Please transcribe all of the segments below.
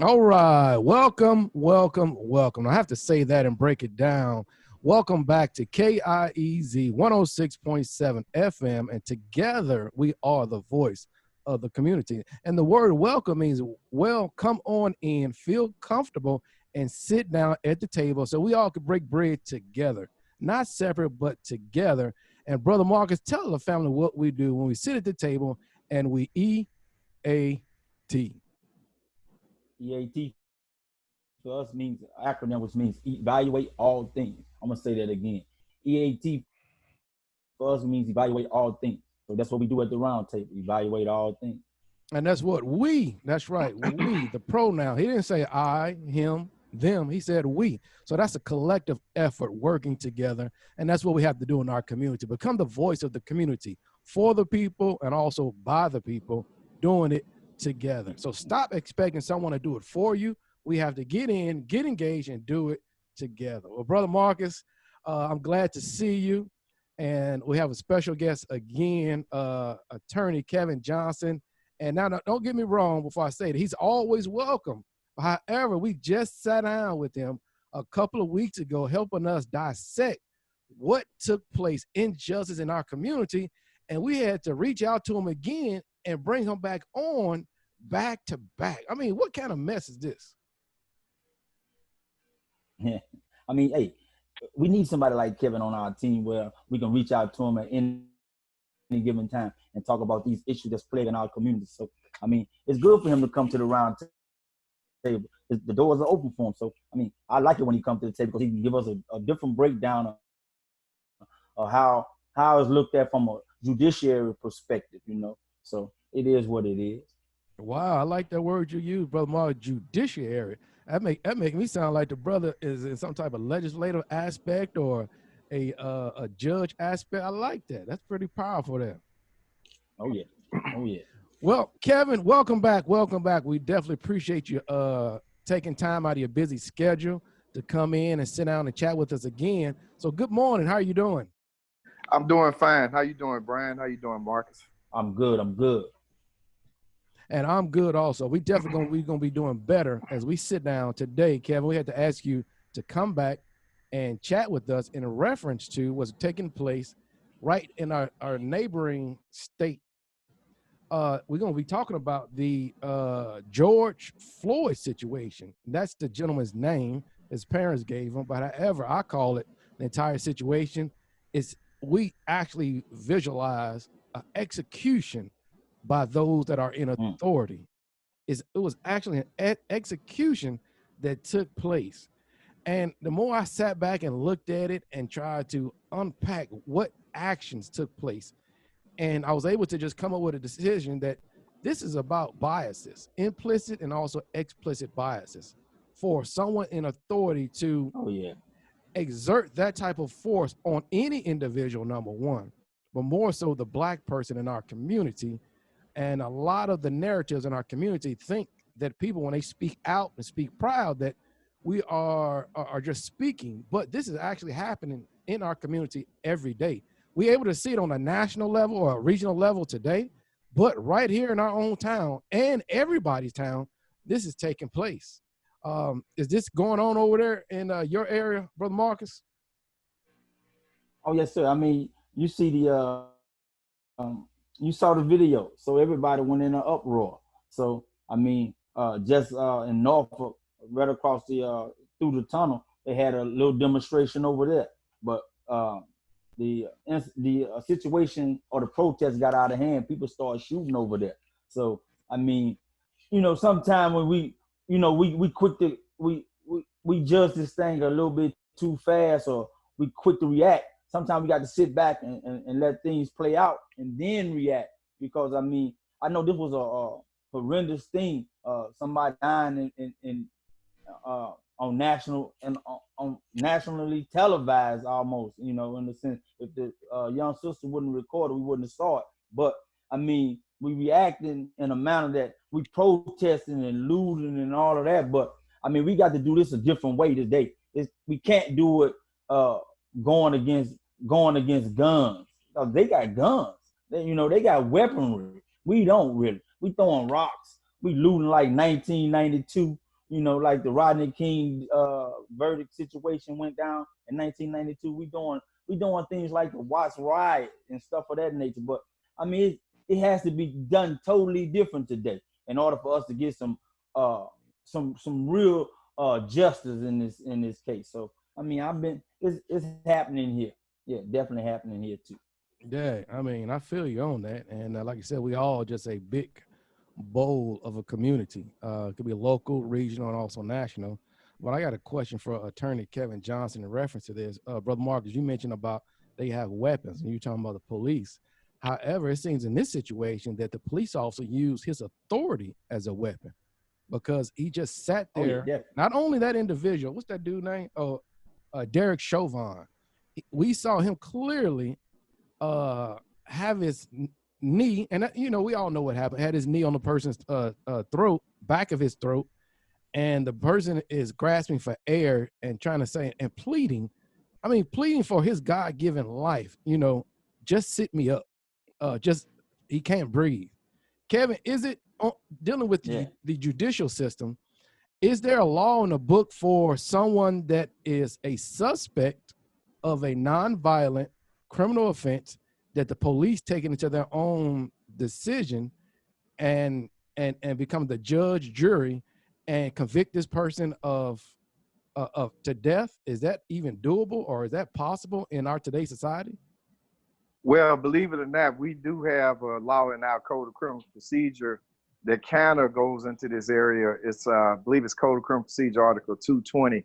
All right. Welcome, welcome, welcome. I have to say that and break it down. Welcome back to KIEZ 106.7 FM. And together we are the voice of the community. And the word welcome means, well, come on in, feel comfortable, and sit down at the table so we all could break bread together, not separate, but together. And Brother Marcus, tell the family what we do when we sit at the table and we EAT. EAT for us means acronym, which means evaluate all things. I'm gonna say that again. EAT for us means evaluate all things. So that's what we do at the round table, evaluate all things. And that's what that's right, we, the pronoun. He didn't say I, him, them. He said we. So that's a collective effort working together. And that's what we have to do in our community. Become the voice of the community for the people and also by the people, doing it together. So stop expecting someone to do it for you. We have to get in, get engaged, and do it together. Well, Brother Marcus, I'm glad to see you. And we have a special guest again, attorney Kevin Johnson. And now, don't get me wrong before I say it, he's always welcome. However, we just sat down with him a couple of weeks ago, helping us dissect what took place, injustice in our community. And we had to reach out to him again and bring him back on back to back. I mean, what kind of mess is this? I mean, hey, we need somebody like Kevin on our team where we can reach out to him at any given time and talk about these issues that's plaguing our community. So, I mean, it's good for him to come to the round table. The doors are open for him. So, I mean, I like it when he comes to the table because he can give us a different breakdown of how it's looked at from a judiciary perspective, you know. So it is what it is. Wow, I like that word you used, Brother Mark, judiciary. That make me sound like the brother is in some type of legislative aspect or a judge aspect. I like that. That's pretty powerful there. Oh yeah. Oh yeah. Well, Kevin, welcome back. Welcome back. We definitely appreciate you taking time out of your busy schedule to come in and sit down and chat with us again. So good morning. How are you doing? I'm doing fine. How you doing, Brian? How you doing, Marcus? I'm good. I'm good. And I'm good also. We gonna be doing better as we sit down today, Kevin. We had to ask you to come back and chat with us in reference to what's taking place right in our neighboring state. We're gonna be talking about the George Floyd situation. That's the gentleman's name his parents gave him, but however I call it, the entire situation is we actually visualize an execution by those that are in authority. It was actually an execution that took place. And the more I sat back and looked at it and tried to unpack what actions took place, and I was able to just come up with a decision that this is about biases, implicit and also explicit biases for someone in authority to Oh yeah. exert that type of force on any individual, number one, but more so the Black person in our community. And a lot of the narratives in our community think that people, when they speak out and speak proud, that we are just speaking, but this is actually happening in our community every day. We're able to see it on a national level or a regional level today, but right here in our own town and everybody's town, this is taking place. Is this going on over there in your area, Brother Marcus? Oh yes, sir. I mean, you see you saw the video, so everybody went in an uproar. So I mean, just in Norfolk, right across the through the tunnel, they had a little demonstration over there. But the situation or the protest got out of hand. People started shooting over there. So I mean, you know, sometimes when we quick to we judge this thing a little bit too fast, or we quick to react. Sometimes we got to sit back and let things play out and then react. Because I mean, I know this was a horrendous thing. Somebody dying on national and on nationally televised almost. You know, in the sense, if the young sister wouldn't record it, we wouldn't have saw it. But I mean, we reacting in a manner that we protesting and looting and all of that. But I mean, we got to do this a different way today. We can't do it going against guns. They got guns. They got weaponry. We don't really. We throwing rocks. We looting like 1992 you know, like the Rodney King verdict situation went down in 1992. We doing things like the Watts riot and stuff of that nature. But I mean, it has to be done totally different today in order for us to get some real justice in this case. So I mean, it's happening here. Yeah, definitely happening here too. Yeah, I mean, I feel you on that. And like you said, we all just a big bowl of a community. It could be local, regional, and also national. But I got a question for Attorney Kevin Johnson in reference to this. Brother Marcus, you mentioned about they have weapons, and you're talking about the police. However, it seems in this situation that the police officer used his authority as a weapon because he just sat there. Yeah. Not only that individual, what's that dude name? Oh, Derek Chauvin. We saw him clearly have his knee, and you know, we all know what happened, had his knee on the person's throat, back of his throat, and the person is grasping for air and trying to say and pleading for his God-given life, you know, just sit me up. Just he can't breathe. Kevin, is it dealing with the judicial system, is there a law in the book for someone that is a suspect of a nonviolent criminal offense that the police take it into their own decision and become the judge, jury, and convict this person of to death? Is that even doable, or is that possible in our today's society? Well, believe it or not, we do have a law in our Code of Criminal Procedure that kind of goes into this area. It's, I believe it's Code of Criminal Procedure Article 220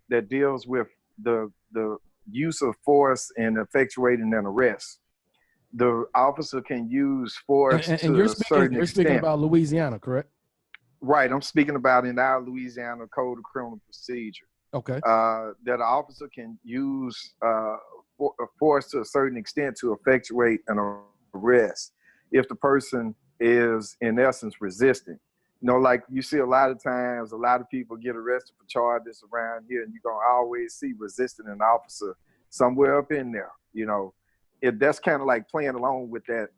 that deals with the use of force in effectuating an arrest. The officer can use force and to a certain you're extent. speaking about Louisiana, correct? Right, I'm speaking about in our Louisiana Code of Criminal Procedure. Okay. That an officer can use force to a certain extent to effectuate an arrest if the person is, in essence, resisting. You know, like you see a lot of times, a lot of people get arrested for charges around here, and you're going to always see resisting an officer somewhere up in there. You know, that's kind of like playing along with that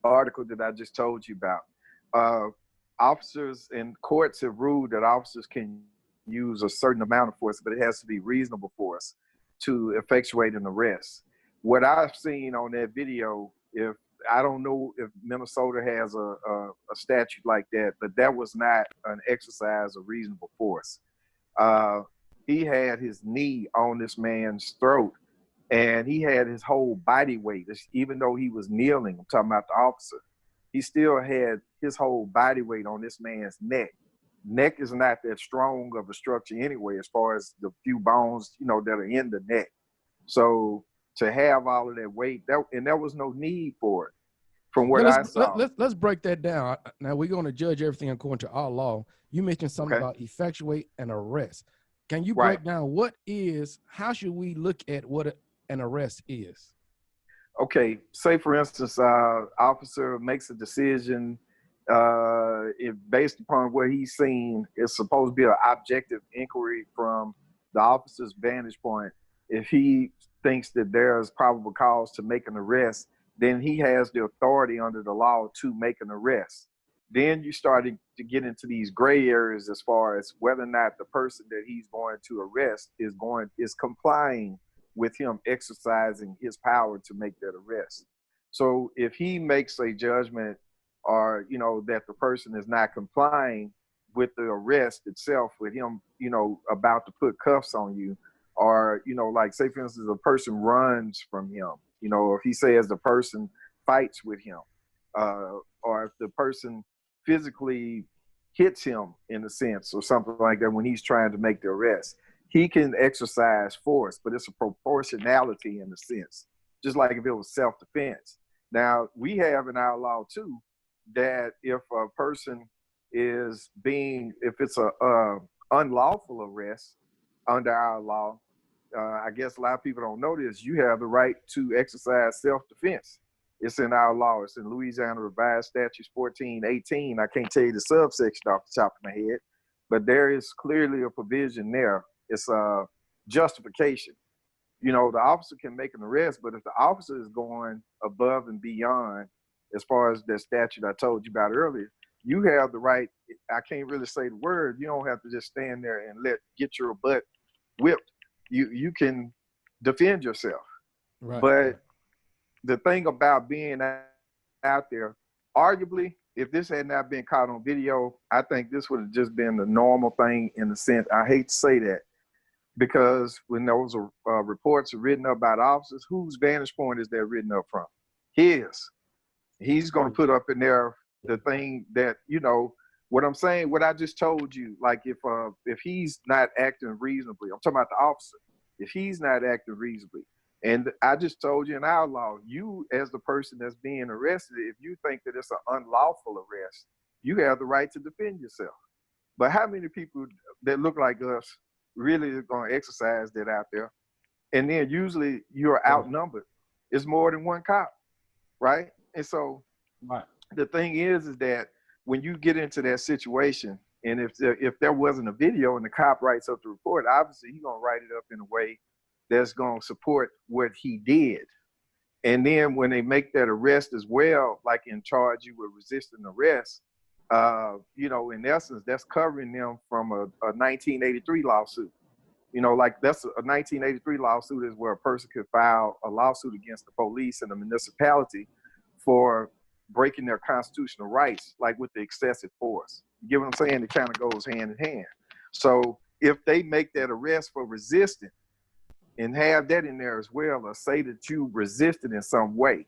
article that I just told you about. Officers and courts have ruled that officers can use a certain amount of force, but it has to be reasonable force to effectuate an arrest. What I've seen on that video, if I don't know if Minnesota has a statute like that, but that was not an exercise of reasonable force. He had his knee on this man's throat, and he had his whole body weight, even though he was kneeling. I'm talking about the officer. He still had his whole body weight on this man's neck. Neck is not that strong of a structure anyway, as far as the few bones, you know, that are in the neck. So to have all of that weight, and there was no need for it, from what I saw. Let's break that down. Now we're going to judge everything according to our law. You mentioned something about effectuate an arrest. Can you break down how should we look at what an arrest is? Okay, say for instance, officer makes a decision based upon what he's seen. It's supposed to be an objective inquiry from the officer's vantage point. If he thinks that there's probable cause to make an arrest, then he has the authority under the law to make an arrest. Then you started to get into these gray areas as far as whether or not the person that he's going to arrest is complying with him exercising his power to make that arrest. So if he makes a judgment, or, you know, that the person is not complying with the arrest itself, with him, you know, about to put cuffs on you, or, you know, like say for instance, a person runs from him, you know, if he says the person fights with him, or if the person physically hits him in a sense or something like that when he's trying to make the arrest, he can exercise force, but it's a proportionality in a sense, just like if it was self-defense. Now, we have in our law too, that if a person is if it's a unlawful arrest under our law, I guess a lot of people don't know this, you have the right to exercise self-defense. It's in our law. It's in Louisiana Revised Statutes 1418. I can't tell you the subsection off the top of my head, but there is clearly a provision there. It's a justification. You know, the officer can make an arrest, but if the officer is going above and beyond as far as the statute I told you about earlier, you have the right. I can't really say the word. You don't have to just stand there and get your butt whipped. You can defend yourself. Right. But the thing about being out there, arguably, if this had not been caught on video, I think this would have just been the normal thing in the sense. I hate to say that, because when those reports are written up by the officers, whose vantage point is that written up from? His. He's going to put up in there the thing that, you know, what I'm saying, what I just told you, like if he's not acting reasonably, I'm talking about the officer, if he's not acting reasonably, and I just told you in our law, you as the person that's being arrested, if you think that it's an unlawful arrest, you have the right to defend yourself. But how many people that look like us really are going to exercise that out there? And then usually you're outnumbered. It's more than one cop, right? And so the thing is that when you get into that situation, and if there wasn't a video and the cop writes up the report, obviously he's going to write it up in a way that's going to support what he did. And then when they make that arrest as well, like in charge you with resisting arrest, you know, in essence, that's covering them from a 1983 lawsuit. You know, like that's a 1983 lawsuit is where a person could file a lawsuit against the police and the municipality for breaking their constitutional rights, like with the excessive force. You get what I'm saying? It kind of goes hand in hand. So if they make that arrest for resisting and have that in there as well, or say that you resisted in some way,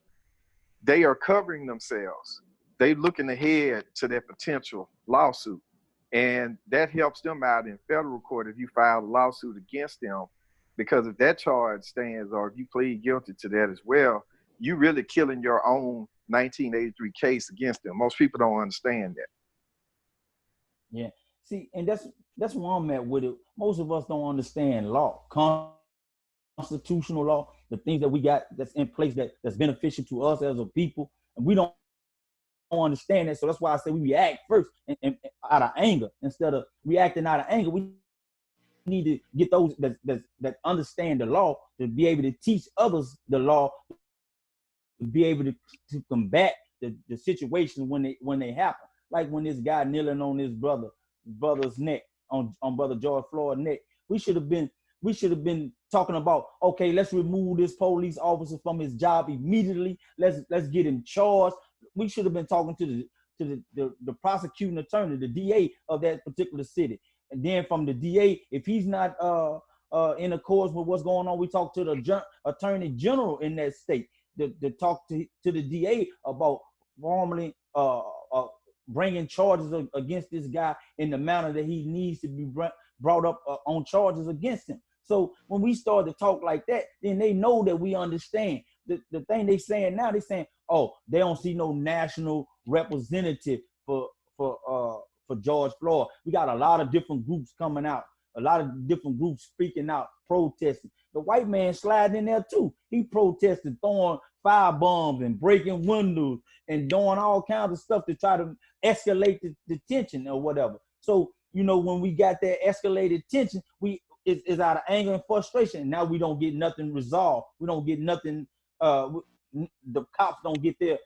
they are covering themselves. They looking ahead to that potential lawsuit. And that helps them out in federal court if you file a lawsuit against them, because if that charge stands or if you plead guilty to that as well, you really killing your own 1983 case against them. Most people don't understand that. Yeah. See, and that's where I'm at with it. Most of us don't understand law, constitutional law, the things that we got that's in place that's beneficial to us as a people, and we don't understand that. So that's why I say we react first and out of anger instead of reacting out of anger. We need to get those that understand the law to be able to teach others the law, to be able to combat the situation when they happen. Like when this guy kneeling on his brother's neck, on brother George Floyd's neck, we should have been talking about, okay, let's remove this police officer from his job immediately. Let's get him charged. We should have been talking to the prosecuting attorney, the DA of that particular city. And then from the DA, if he's not in accord with what's going on, we talk to the attorney general in that state to talk to the DA about formally bringing charges against this guy in the manner that he needs to be brought up on charges against him. So when we start to talk like that, then they know that we understand. The thing they saying now, they saying, oh, they don't see no national representative for George Floyd. We got a lot of different groups coming out, a lot of different groups speaking out, protesting. The white man sliding in there too. He protested, throwing firebombs and breaking windows and doing all kinds of stuff to try to escalate the tension or whatever. So, you know, when we got that escalated tension, it's out of anger and frustration. Now we don't get nothing resolved. We don't get nothing. The cops don't get their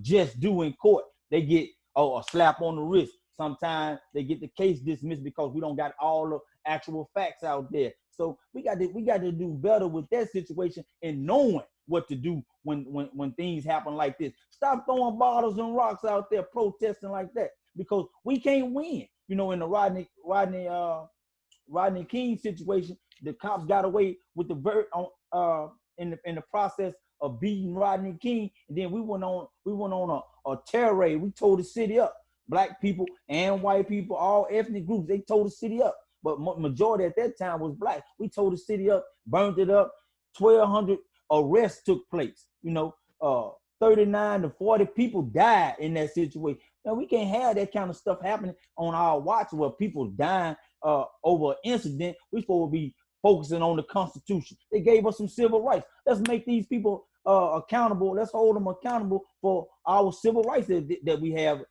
just due in court. They get a slap on the wrist. Sometimes they get the case dismissed because we don't got all the actual facts out there. So we got to do better with that situation and knowing what to do when things happen like this. Stop throwing bottles and rocks out there protesting like that, because we can't win. You know, in the Rodney King situation, the cops got away with in the process of beating Rodney King, and then we went on a terror raid. We tore the city up. Black people and white people, all ethnic groups, they tore the city up. But majority at that time was black. We tore the city up, burned it up. 1,200 arrests took place. You know, 39 to 40 people died in that situation. Now we can't have that kind of stuff happening on our watch where people dying over an incident. We're supposed to be focusing on the Constitution. They gave us some civil rights. Let's make these people accountable. Let's hold them accountable for our civil rights that we have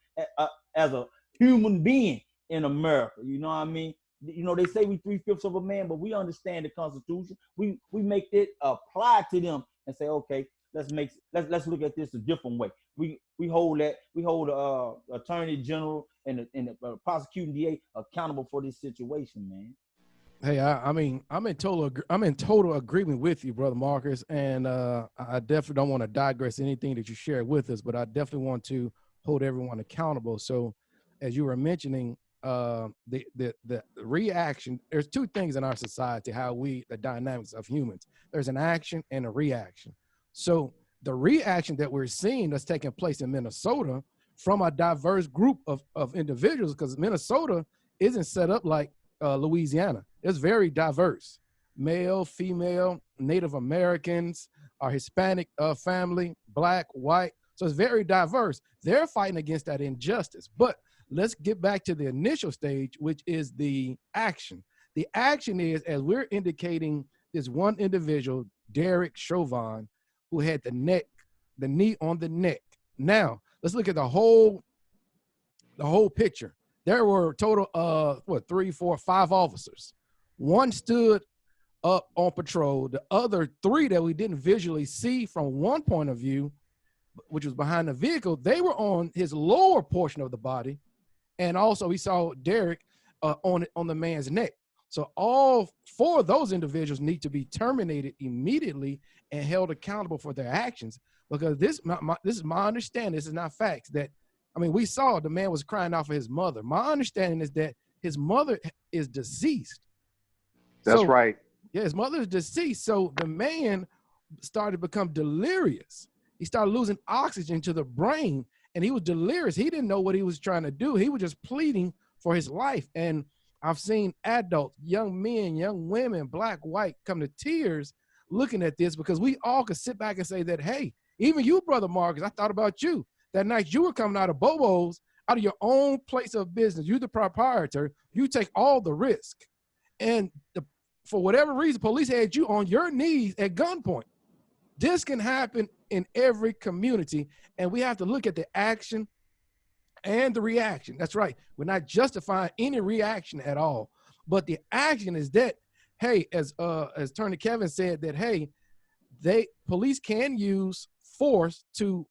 as a human being in America. You know what I mean? You know, they say we 3/5 of a man, but we understand the Constitution. We make it apply to them and say, okay, let's look at this a different way. We hold attorney general and the prosecuting DA accountable for this situation, man. Hey, I mean, I'm in total agreement with you, brother Marcus, and I definitely don't want to digress anything that you shared with us, but I definitely want to hold everyone accountable. So, as you were mentioning, the reaction. There's two things in our society, the dynamics of humans. There's an action and a reaction. So the reaction that we're seeing that's taking place in Minnesota from a diverse group of individuals, because Minnesota isn't set up like Louisiana. It's very diverse: male, female, Native Americans, our Hispanic family, black, white. So it's very diverse. They're fighting against that injustice. But let's get back to the initial stage, which is the action. The action is, as we're indicating, this one individual, Derek Chauvin, who had the knee on the neck. Now, let's look at the whole picture. There were a total of 3, 4, 5 officers. One stood up on patrol. The other 3 that we didn't visually see from one point of view, which was behind the vehicle, they were on his lower portion of the body. And also we saw Derek on the man's neck. So all 4 of those individuals need to be terminated immediately and held accountable for their actions, because this is my understanding. This is not facts. We saw the man was crying out for his mother. My understanding is that his mother is deceased. That's right. Yeah, his mother is deceased. So the man started to become delirious. He started losing oxygen to the brain, and he was delirious. He didn't know what he was trying to do. He was just pleading for his life. And I've seen adults, young men, young women, black, white, come to tears looking at this, because we all could sit back and say that, hey, even you, brother Marcus, I thought about you. That night you were coming out of Bobo's, out of your own place of business. You're the proprietor. You take all the risk. And for whatever reason, police had you on your knees at gunpoint. This can happen in every community, and we have to look at the action and the reaction. That's right. We're not justifying any reaction at all, but the action is that, hey, as Attorney Kevin said, that hey, police can use force to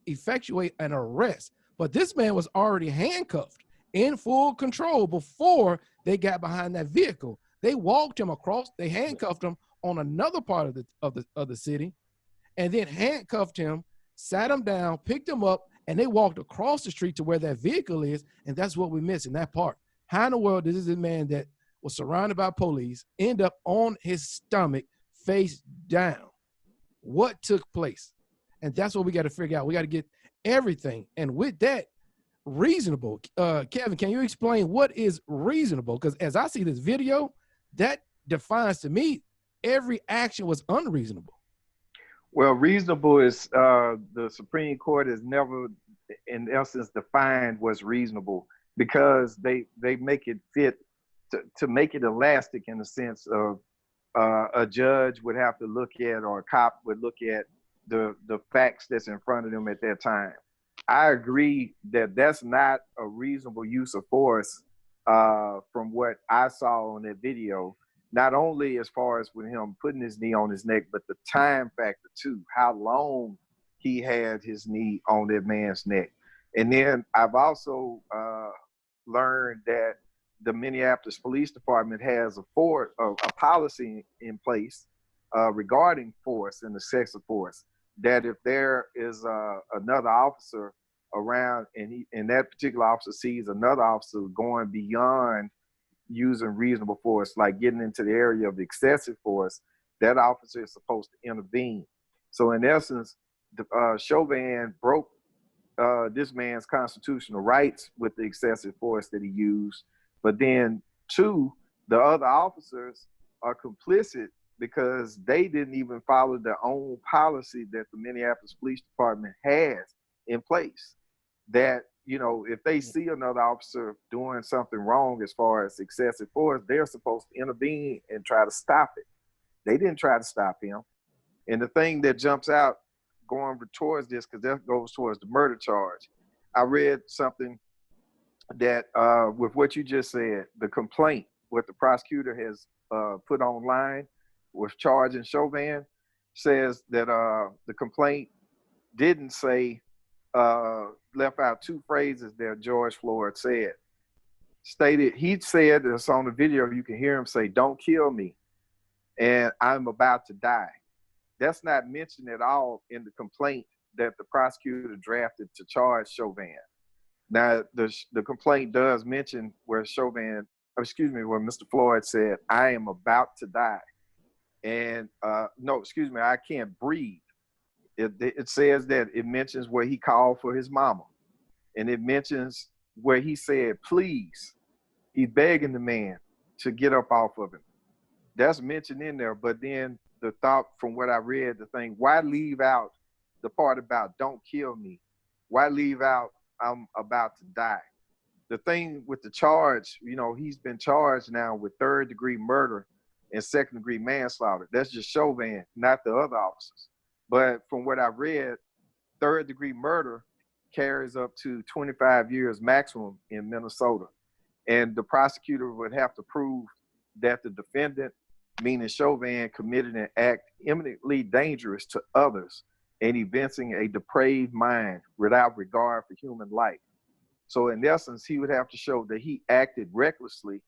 effectuate an arrest, but this man was already handcuffed in full control before they got behind that vehicle. They walked him across. They handcuffed him on another part of the city, and then handcuffed him, sat him down, picked him up, and they walked across the street to where that vehicle is. And that's what we miss in that part. How in the world did this man that was surrounded by police end up on his stomach, face down? What took place? And that's what we got to figure out. We got to get everything. And with that, reasonable. Kevin, can you explain what is reasonable? Because as I see this video, that defines to me every action was unreasonable. Well, reasonable is the Supreme Court has never, in essence, defined what's reasonable, because they make it fit to make it elastic in the sense of a judge would have to look at, or a cop would look at the facts that's in front of them at that time. I agree that that's not a reasonable use of force from what I saw on that video. Not only as far as with him putting his knee on his neck, but the time factor too, how long he had his knee on that man's neck. And then I've also learned that the Minneapolis Police Department has a policy in place regarding force and the sex of force, that if there is another officer around and that particular officer sees another officer going beyond using reasonable force, like getting into the area of excessive force, that officer is supposed to intervene. So in essence, Chauvin broke this man's constitutional rights with the excessive force that he used. But then 2, the other officers are complicit because they didn't even follow their own policy that the Minneapolis Police Department has in place. That, you know, if they see another officer doing something wrong as far as excessive force, they're supposed to intervene and try to stop it. They didn't try to stop him. And the thing that jumps out going towards this, because that goes towards the murder charge, I read something that with what you just said, the complaint, what the prosecutor has put online with charging Chauvin, says that the complaint didn't say, left out two phrases that George Floyd said. He said, it's on the video, you can hear him say, "Don't kill me, and I'm about to die." That's not mentioned at all in the complaint that the prosecutor drafted to charge Chauvin. Now, the complaint does mention where where Mr. Floyd said, "I am about to die." And no, excuse me, "I can't breathe." It says that it mentions where he called for his mama. And it mentions where he said, "Please." He's begging the man to get up off of him. That's mentioned in there. But then the thought from what I read, the thing, why leave out the part about "don't kill me"? Why leave out "I'm about to die"? The thing with the charge, he's been charged now with 3rd-degree murder and 2nd-degree manslaughter. That's just Chauvin, not the other officers. But from what I read, 3rd-degree murder carries up to 25 years maximum in Minnesota. And the prosecutor would have to prove that the defendant, meaning Chauvin, committed an act eminently dangerous to others and evincing a depraved mind without regard for human life. So in essence, he would have to show that he acted recklessly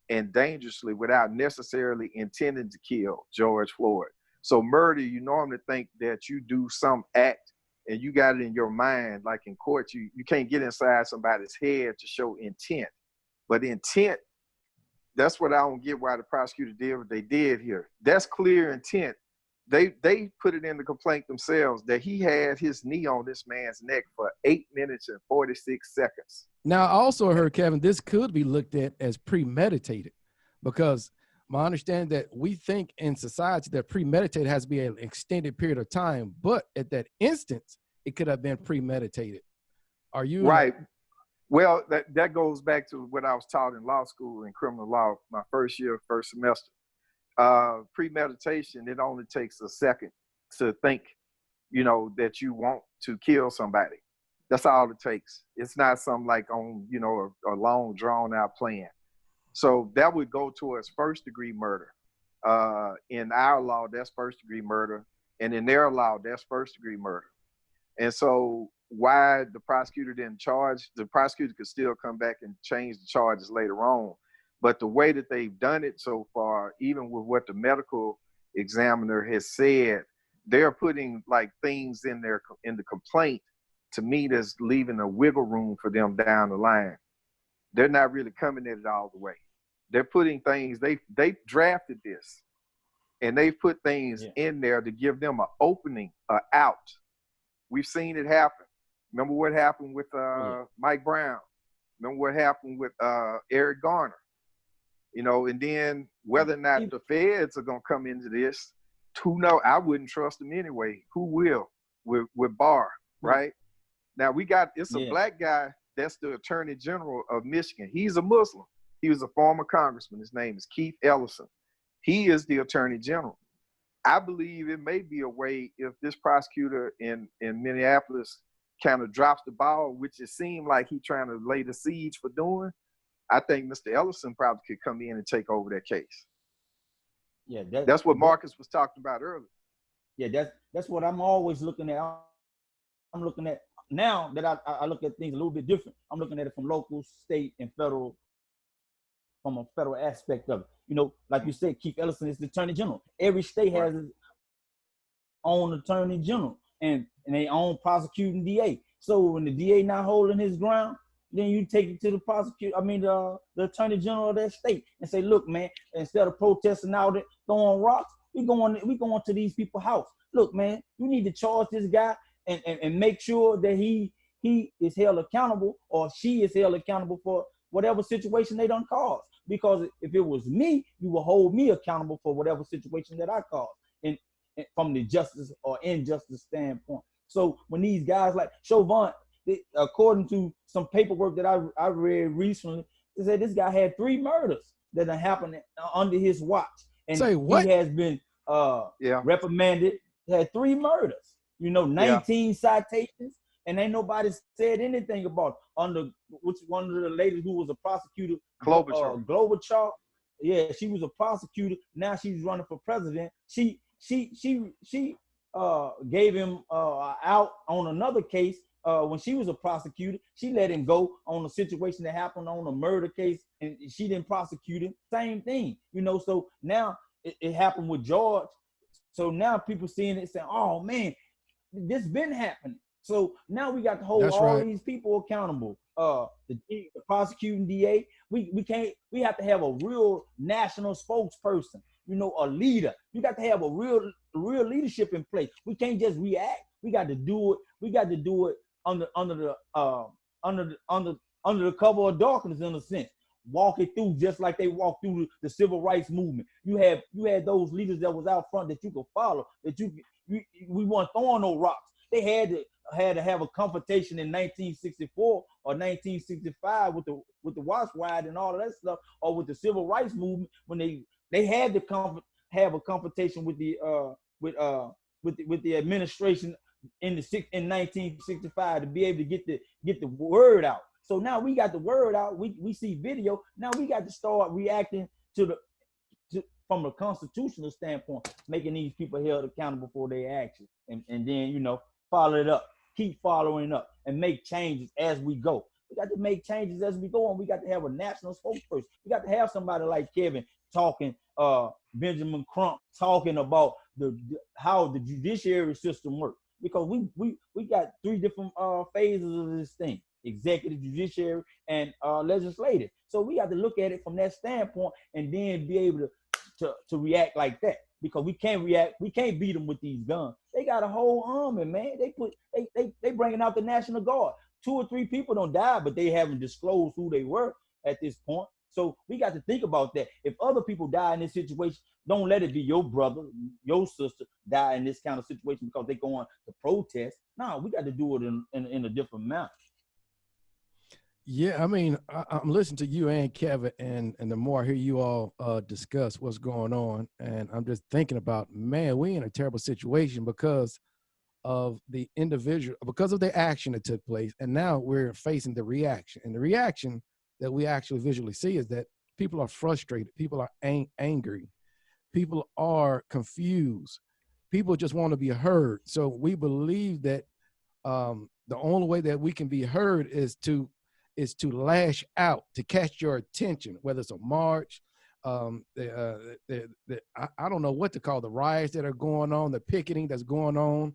and dangerously without necessarily intending to kill George Floyd. So murder, you normally think that you do some act and you got it in your mind. Like in court, you can't get inside somebody's head to show intent. But intent, that's what I don't get why the prosecutor did what they did here. That's clear intent. They put it in the complaint themselves that he had his knee on this man's neck for 8 minutes and 46 seconds. Now, I also heard, Kevin, this could be looked at as premeditated, because my understanding that we think in society that premeditated has to be an extended period of time, but at that instance, it could have been premeditated. Are you right? Well, that goes back to what I was taught in law school in criminal law, my first year, first semester. Premeditation, it only takes a second to think, that you want to kill somebody. That's all it takes. It's not something like on, a long drawn out plan. So that would go towards 1st-degree murder. In our law, that's 1st-degree murder. And in their law, that's 1st-degree murder. And so why the prosecutor didn't charge, the prosecutor could still come back and change the charges later on. But the way that they've done it so far, even with what the medical examiner has said, they're putting like things in the complaint, to me, that's leaving a wiggle room for them down the line. They're not really coming at it all the way. They're putting things, they drafted this, and they put things in there to give them an opening, an out. We've seen it happen. Remember what happened with Mike Brown. Remember what happened with Eric Garner. And then whether or not the feds are going to come into this, who knows? I wouldn't trust them anyway. Who will? With Barr, right? Now it's a black guy that's the Attorney General of Michigan. He's a Muslim. He was a former congressman. His name is Keith Ellison. He is the Attorney General. I believe it may be a way, if this prosecutor in Minneapolis kind of drops the ball, which it seemed like he's trying to lay the siege for doing, I think Mr. Ellison probably could come in and take over that case. Yeah, that's what Marcus was talking about earlier. Yeah, that's what I'm always looking at. I'm looking at now that I look at things a little bit different. I'm looking at it from local, state, and federal, from a federal aspect of it. Like you said, Keith Ellison is the Attorney General. Every state has its own Attorney General and their own prosecuting DA. So when the DA not holding his ground, then you take it to the prosecutor, the Attorney General of that state and say, look, man, instead of protesting out there, throwing rocks, we going to these people's house. Look, man, you need to charge this guy and make sure that he is held accountable, or she is held accountable for whatever situation they done caused. Because if it was me, you will hold me accountable for whatever situation that I caused, and from the justice or injustice standpoint. So when these guys like Chauvin, according to some paperwork that I read recently, they said this guy had 3 murders that happened under his watch. And Say what? He has been reprimanded. He had 3 murders, 19 citations, and ain't nobody said anything about it. Under which one of the ladies who was a prosecutor, Klobuchar. Klobuchar. Yeah, she was a prosecutor. Now she's running for president. She she gave him out on another case when she was a prosecutor. She let him go on a situation that happened on a murder case, and she didn't prosecute him. Same thing, you know. So now it happened with George. So now people seeing it saying, "Oh man, this been happening." So now we got to hold That's all right. these people accountable. The prosecuting DA. We can't. We have to have a real national spokesperson. You know, a leader. You got to have a real leadership in place. We can't just react. We got to do it. We got to do it under the cover of darkness, in a sense. Walk it through just like they walked through the civil rights movement. You had those leaders that was out front that you could follow. That we weren't throwing no rocks. They had to have a confrontation in 1964 or 1965 with the Watch Riot and all of that stuff, or with the civil rights movement when they had to have a confrontation with the administration in 1965 to be able to get the word out. So now we got the word out. We see video. Now we got to start reacting from a constitutional standpoint, making these people held accountable for their actions, and then, you know, follow it up, keep following up, and make changes as we go. We got to make changes as we go, and we got to have a national spokesperson. We got to have somebody like Kevin talking, Benjamin Crump talking about how the judiciary system works, because we got three different phases of this thing: executive, judiciary, and legislative. So we got to look at it from that standpoint, and then be able to react like that, because we can't react. We can't beat them with these guns. They got a whole army, man. They bringing out the National Guard. 2 or 3 people don't die, but they haven't disclosed who they were at this point. So we got to think about that. If other people die in this situation, don't let it be your brother, your sister die in this kind of situation because they going to protest. No, we got to do it in a different manner. Yeah, I mean, I'm listening to you and Kevin, and the more I hear you all discuss what's going on, and I'm just thinking about, man, we in a terrible situation because of the individual, because of the action that took place, and now we're facing the reaction. And the reaction that we actually visually see is that people are frustrated, people are angry, people are confused, people just want to be heard. So we believe that the only way that we can be heard is to lash out, to catch your attention, whether it's a march, I don't know what to call the riots that are going on, the picketing that's going on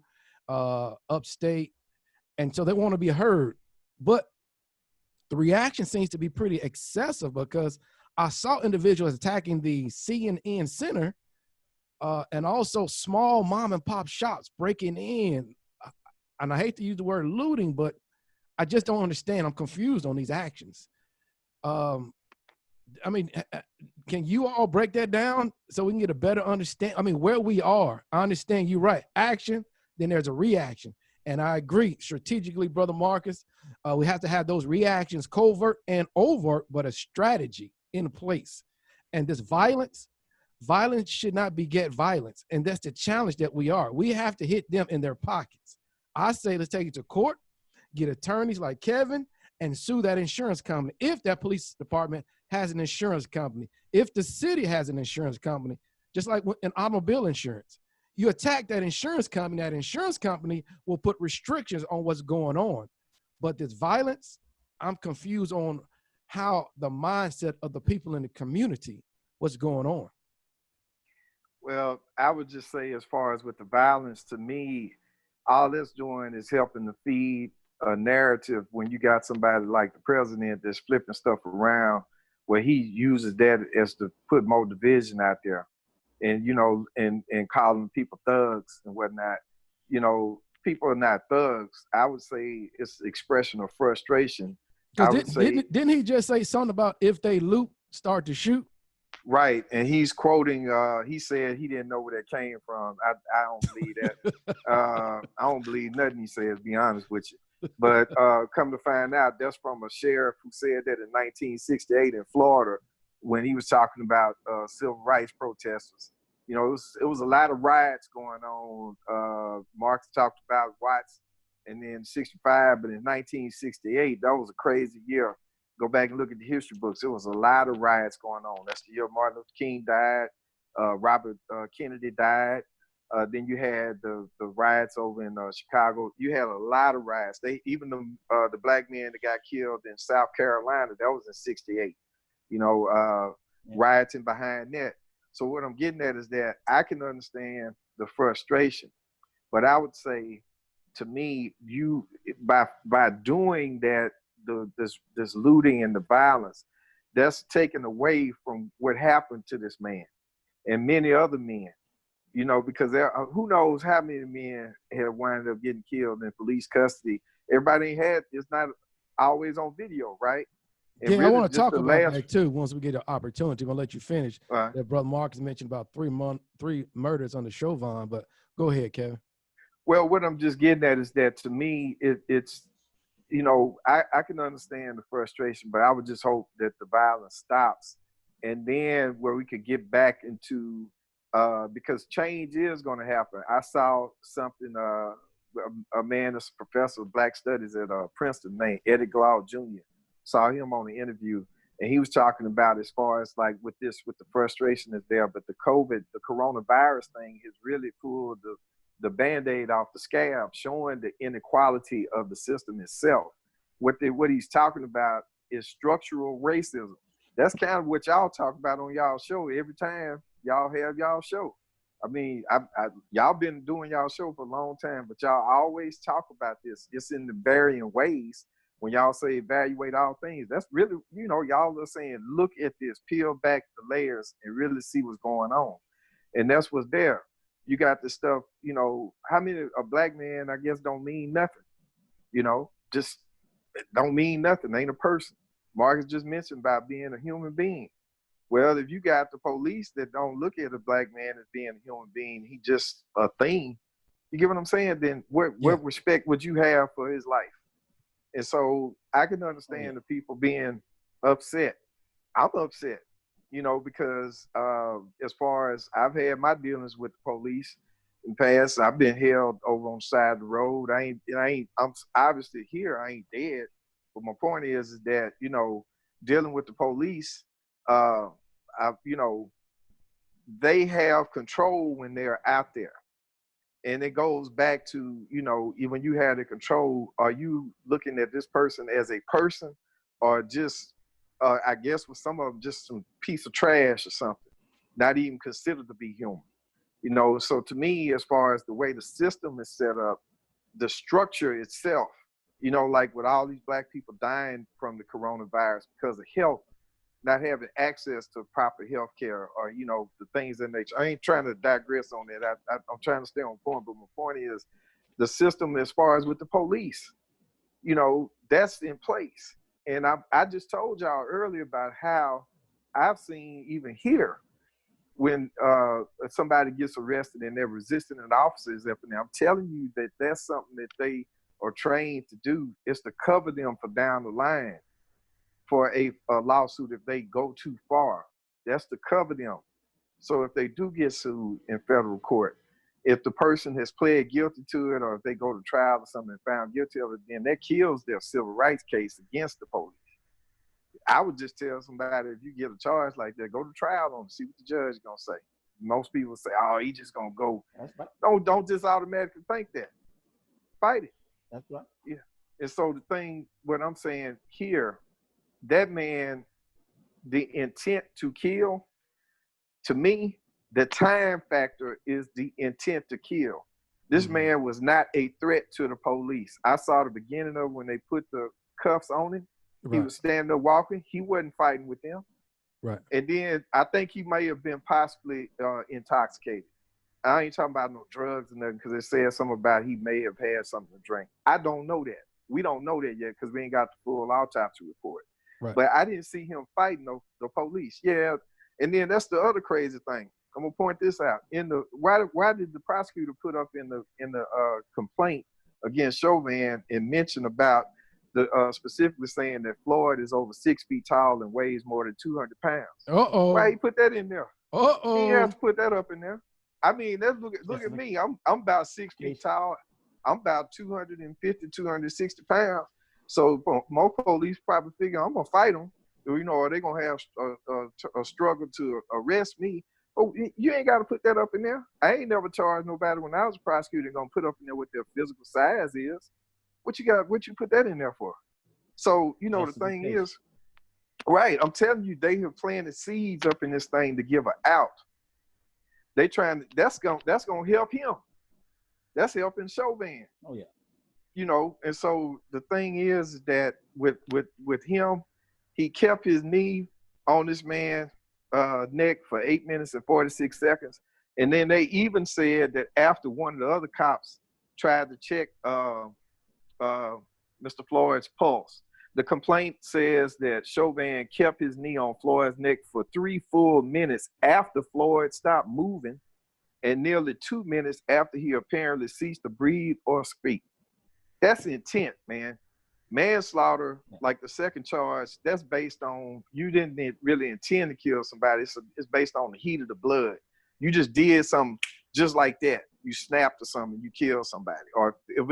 upstate. And so they want to be heard. But the reaction seems to be pretty excessive, because I saw individuals attacking the CNN Center and also small mom and pop shops breaking in. And I hate to use the word looting, but I just don't understand. I'm confused on these actions. I mean, can you all break that down so we can get a better understanding? I mean, where we are. I understand you're right. Action, then there's a reaction. And I agree strategically, Brother Marcus, we have to have those reactions, covert and overt, but a strategy in place. And this violence should not beget violence. And that's the challenge that we are. We have to hit them in their pockets. I say let's take it to court, get attorneys like Kevin, and sue that insurance company. If that police department has an insurance company, if the city has an insurance company, just like in automobile insurance, you attack that insurance company will put restrictions on what's going on. But this violence, I'm confused on how the mindset of the people in the community, what's going on. Well, I would just say, as far as with the violence, to me, all that's doing is helping to feed a narrative when you got somebody like the president that's flipping stuff around, where he uses that as to put more division out there, and, you know, and calling people thugs and whatnot. You know, people are not thugs. I would say it's expression of frustration. Didn't he just say something about if they loot, start to shoot? Right, and he's quoting. He said he didn't know where that came from. I don't believe that. I don't believe nothing he says, to be honest with you. But come to find out, that's from a sheriff who said that in 1968 in Florida, when he was talking about civil rights protesters. You know, it was a lot of riots going on. Marx talked about Watts, and then 65, but in 1968, that was a crazy year. Go back and look at the history books. There was a lot of riots going on. That's the year Martin Luther King died. Robert Kennedy died. Then you had the riots over in Chicago. You had a lot of riots. Even the black men that got killed in South Carolina, that was in '68. Rioting behind that. So what I'm getting at is that I can understand the frustration, but I would say, to me, you by doing that, this looting and the violence, that's taken away from what happened to this man and many other men. Because who knows how many men have wound up getting killed in police custody. Everybody it's not always on video, right? And Yeah, really I want to talk the about that too. Once we get an opportunity, I'm gonna let you finish. Right. That brother Marcus mentioned about three murders on the Chauvin, but go ahead, Kevin. Well, what I'm just getting at is that, to me, it's I can understand the frustration, but I would just hope that the violence stops, and then where we could get back into because change is going to happen. I saw something. A man that's a professor of Black Studies at Princeton named Eddie Glaude Jr. Saw him on the interview, and he was talking about, as far as like with the frustration is there, but the coronavirus thing has really pulled the Band-Aid off the scab, showing the inequality of the system itself. What he's talking about is structural racism. That's kind of what y'all talk about on y'all show every time y'all have y'all show. I mean, y'all been doing y'all show for a long time, but y'all always talk about this. It's in the varying ways. When y'all say evaluate all things, that's really, y'all are saying, look at this, peel back the layers and really see what's going on. And that's what's there. You got this stuff, how many, a black man, I guess, don't mean nothing, just don't mean nothing, ain't a person. Marcus just mentioned about being a human being. Well, if you got the police that don't look at a black man as being a human being, he just a thing, you get what I'm saying? Then what respect would you have for his life? And so I can understand the people being upset. I'm upset, because as far as I've had my dealings with the police in the past, I've been held over on the side of the road. I'm obviously here. I ain't dead. But my point is that, dealing with the police, they have control when they're out there. And it goes back to, when you have the control, are you looking at this person as a person, or just, I guess with some of them, just some piece of trash or something, not even considered to be human? So to me, as far as the way the system is set up, the structure itself, like with all these black people dying from the coronavirus because of health, not having access to proper health care, or, the things in nature. I ain't trying to digress on that. I'm trying to stay on point, but my point is the system, as far as with the police, that's in place. And I just told y'all earlier about how I've seen, even here, when somebody gets arrested and they're resisting an officer is up in there, I'm telling you that that's something that they are trained to do, is to cover them for down the line for a lawsuit if they go too far. That's to cover them. So if they do get sued in federal court, if the person has pled guilty to it, or if they go to trial or something and found guilty of it, then that kills their civil rights case against the police. I would just tell somebody, if you get a charge like that, go to trial on it, see what the judge is gonna say. Most people say, "Oh, he just gonna go." That's right. Don't just automatically think that. Fight it. That's right. Yeah. And so the thing, what I'm saying here, that man, the intent to kill, to me, the time factor is the intent to kill. This man was not a threat to the police. I saw the beginning of when they put the cuffs on him. Right. He was standing there walking. He wasn't fighting with them. Right. And then I think he may have been possibly intoxicated. I ain't talking about no drugs or nothing, because it says something about he may have had something to drink. I don't know that. We don't know that yet because we ain't got the full autopsy report. Right. But I didn't see him fighting the police. Yeah. And then that's the other crazy thing. I'm gonna point this out. Why did the prosecutor put up in the complaint against Chauvin and mention about the specifically saying that Floyd is over 6 feet tall and weighs more than 200 pounds? Why he put that in there? He has to put that up in there. I mean, look at me. I'm about 6 feet tall. I'm about 250, 260 pounds. So most police probably figure I'm gonna fight them, or they're gonna have a struggle to arrest me. Oh, you ain't got to put that up in there. I ain't never charged nobody when I was a prosecutor gonna put up in there what their physical size is. What you got? What you put that in there for? So you know the thing is, right? I'm telling you, they have planted seeds up in this thing to give her out. They trying to. That's gonna help him. That's helping Chauvin. Oh yeah. You know, and so the thing is that with him, he kept his knee on this man's neck for 8 minutes and 46 seconds. And then they even said that after one of the other cops tried to check Mr. Floyd's pulse, the complaint says that Chauvin kept his knee on Floyd's neck for 3 full minutes after Floyd stopped moving and nearly 2 minutes after he apparently ceased to breathe or speak. That's intent, man. Manslaughter, like the second charge, that's based on you didn't really intend to kill somebody. It's based on the heat of the blood. You just did something just like that. You snapped or something, you killed somebody. Or if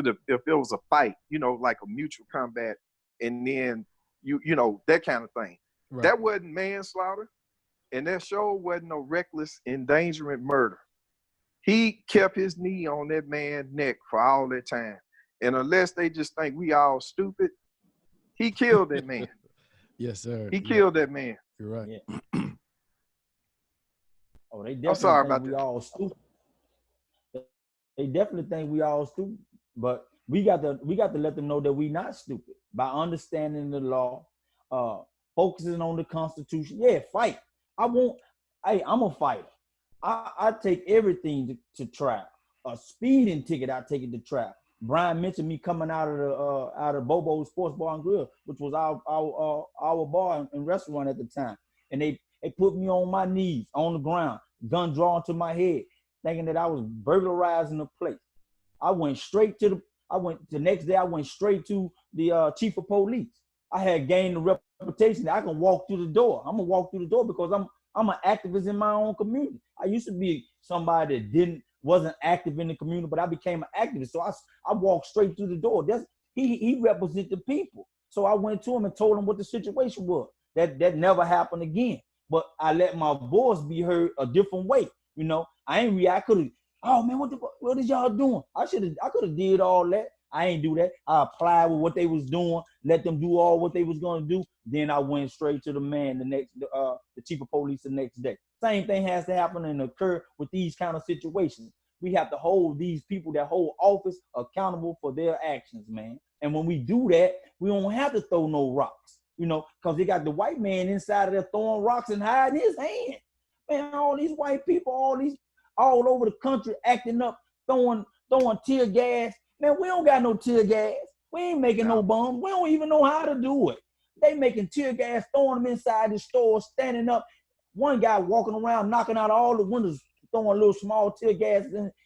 it was a fight, you know, like a mutual combat, and then you know, that kind of thing. Right. That wasn't manslaughter, and that sure wasn't no reckless endangerment murder. He kept his knee on that man's neck for all that time. And unless they just think we all stupid, he killed that man. Yes, sir. He killed that man. You're right. Yeah. Oh, they definitely I'm sorry think about we that. all stupid. They definitely think we all stupid, but we got to let them know that we not stupid by understanding the law, focusing on the Constitution. Yeah, fight. I'm a fighter. I take everything to trial. A speeding ticket, I take it to trial. Brian mentioned me coming out of Bobo's Sports Bar and Grill, which was our bar and restaurant at the time. And they put me on my knees on the ground, gun drawn to my head, thinking that I was burglarizing the place. The next day I went straight to the chief of police. I had gained the reputation that I can walk through the door. I'm gonna walk through the door because I'm an activist in my own community. I used to be somebody that wasn't active in the community, but I became an activist. So I walked straight through the door. He represents the people. So I went to him and told him what the situation was. That never happened again. But I let my voice be heard a different way. You know, I ain't react. I could have, oh man, what is y'all doing? I could have did all that. I ain't do that. I applied with what they was doing, let them do all what they was gonna do. Then I went straight to the man the chief of police the next day. Same thing has to happen and occur with these kind of situations. We have to hold these people that hold office accountable for their actions, man. And when we do that, we don't have to throw no rocks, you know, because they got the white man inside of there throwing rocks and hiding his hand. Man, all these white people, all over the country acting up, throwing tear gas. Man, we don't got no tear gas. We ain't making no bombs. We don't even know how to do it. They making tear gas, throwing them inside the store, standing up. One guy walking around, knocking out all the windows, throwing little small tear gas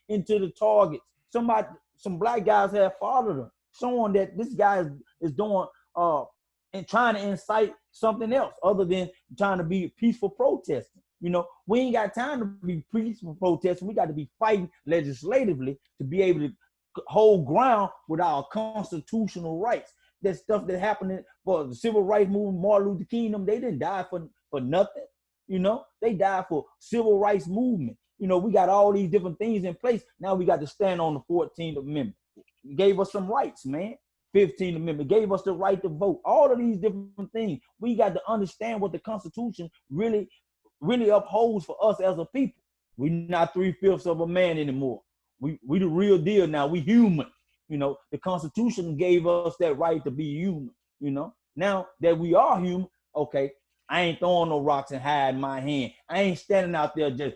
into the targets. Some black guys have followed them, showing that this guy is doing and trying to incite something else other than trying to be peaceful protesting. You know, we ain't got time to be peaceful protesting. We got to be fighting legislatively to be able to hold ground with our constitutional rights. That stuff that happened for the civil rights movement, Martin Luther King, they didn't die for nothing. You know, they died for civil rights movement. You know, we got all these different things in place. Now we got to stand on the 14th Amendment. It gave us some rights, man. 15th Amendment gave us the right to vote. All of these different things. We got to understand what the Constitution really upholds for us as a people. We're not 3/5 of a man anymore. We the real deal now. We human. You know, the Constitution gave us that right to be human. You know, now that we are human, okay, I ain't throwing no rocks and hiding my hand. I ain't standing out there just